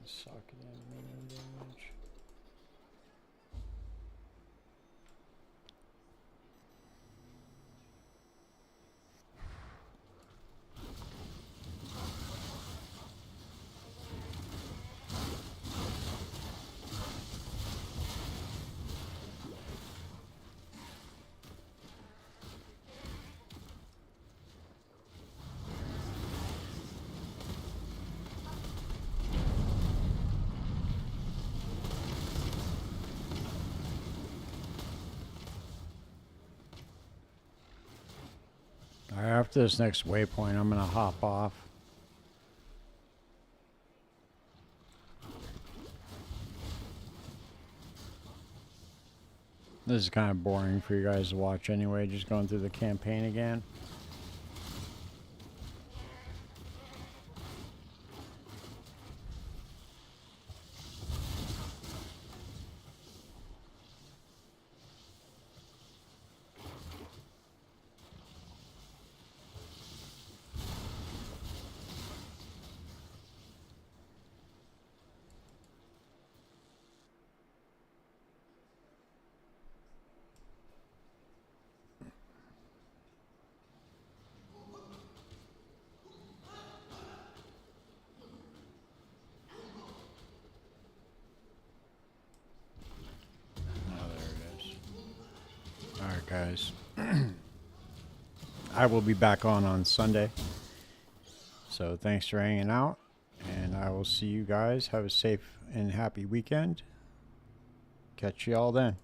Socket animating damage. Alright, after this next waypoint, I'm gonna hop off. This is kind of boring for you guys to watch anyway, just going through the campaign again. Alright, guys. I will be back on Sunday. So thanks for hanging out. And I will see you guys. Have a safe and happy weekend. Catch you all then.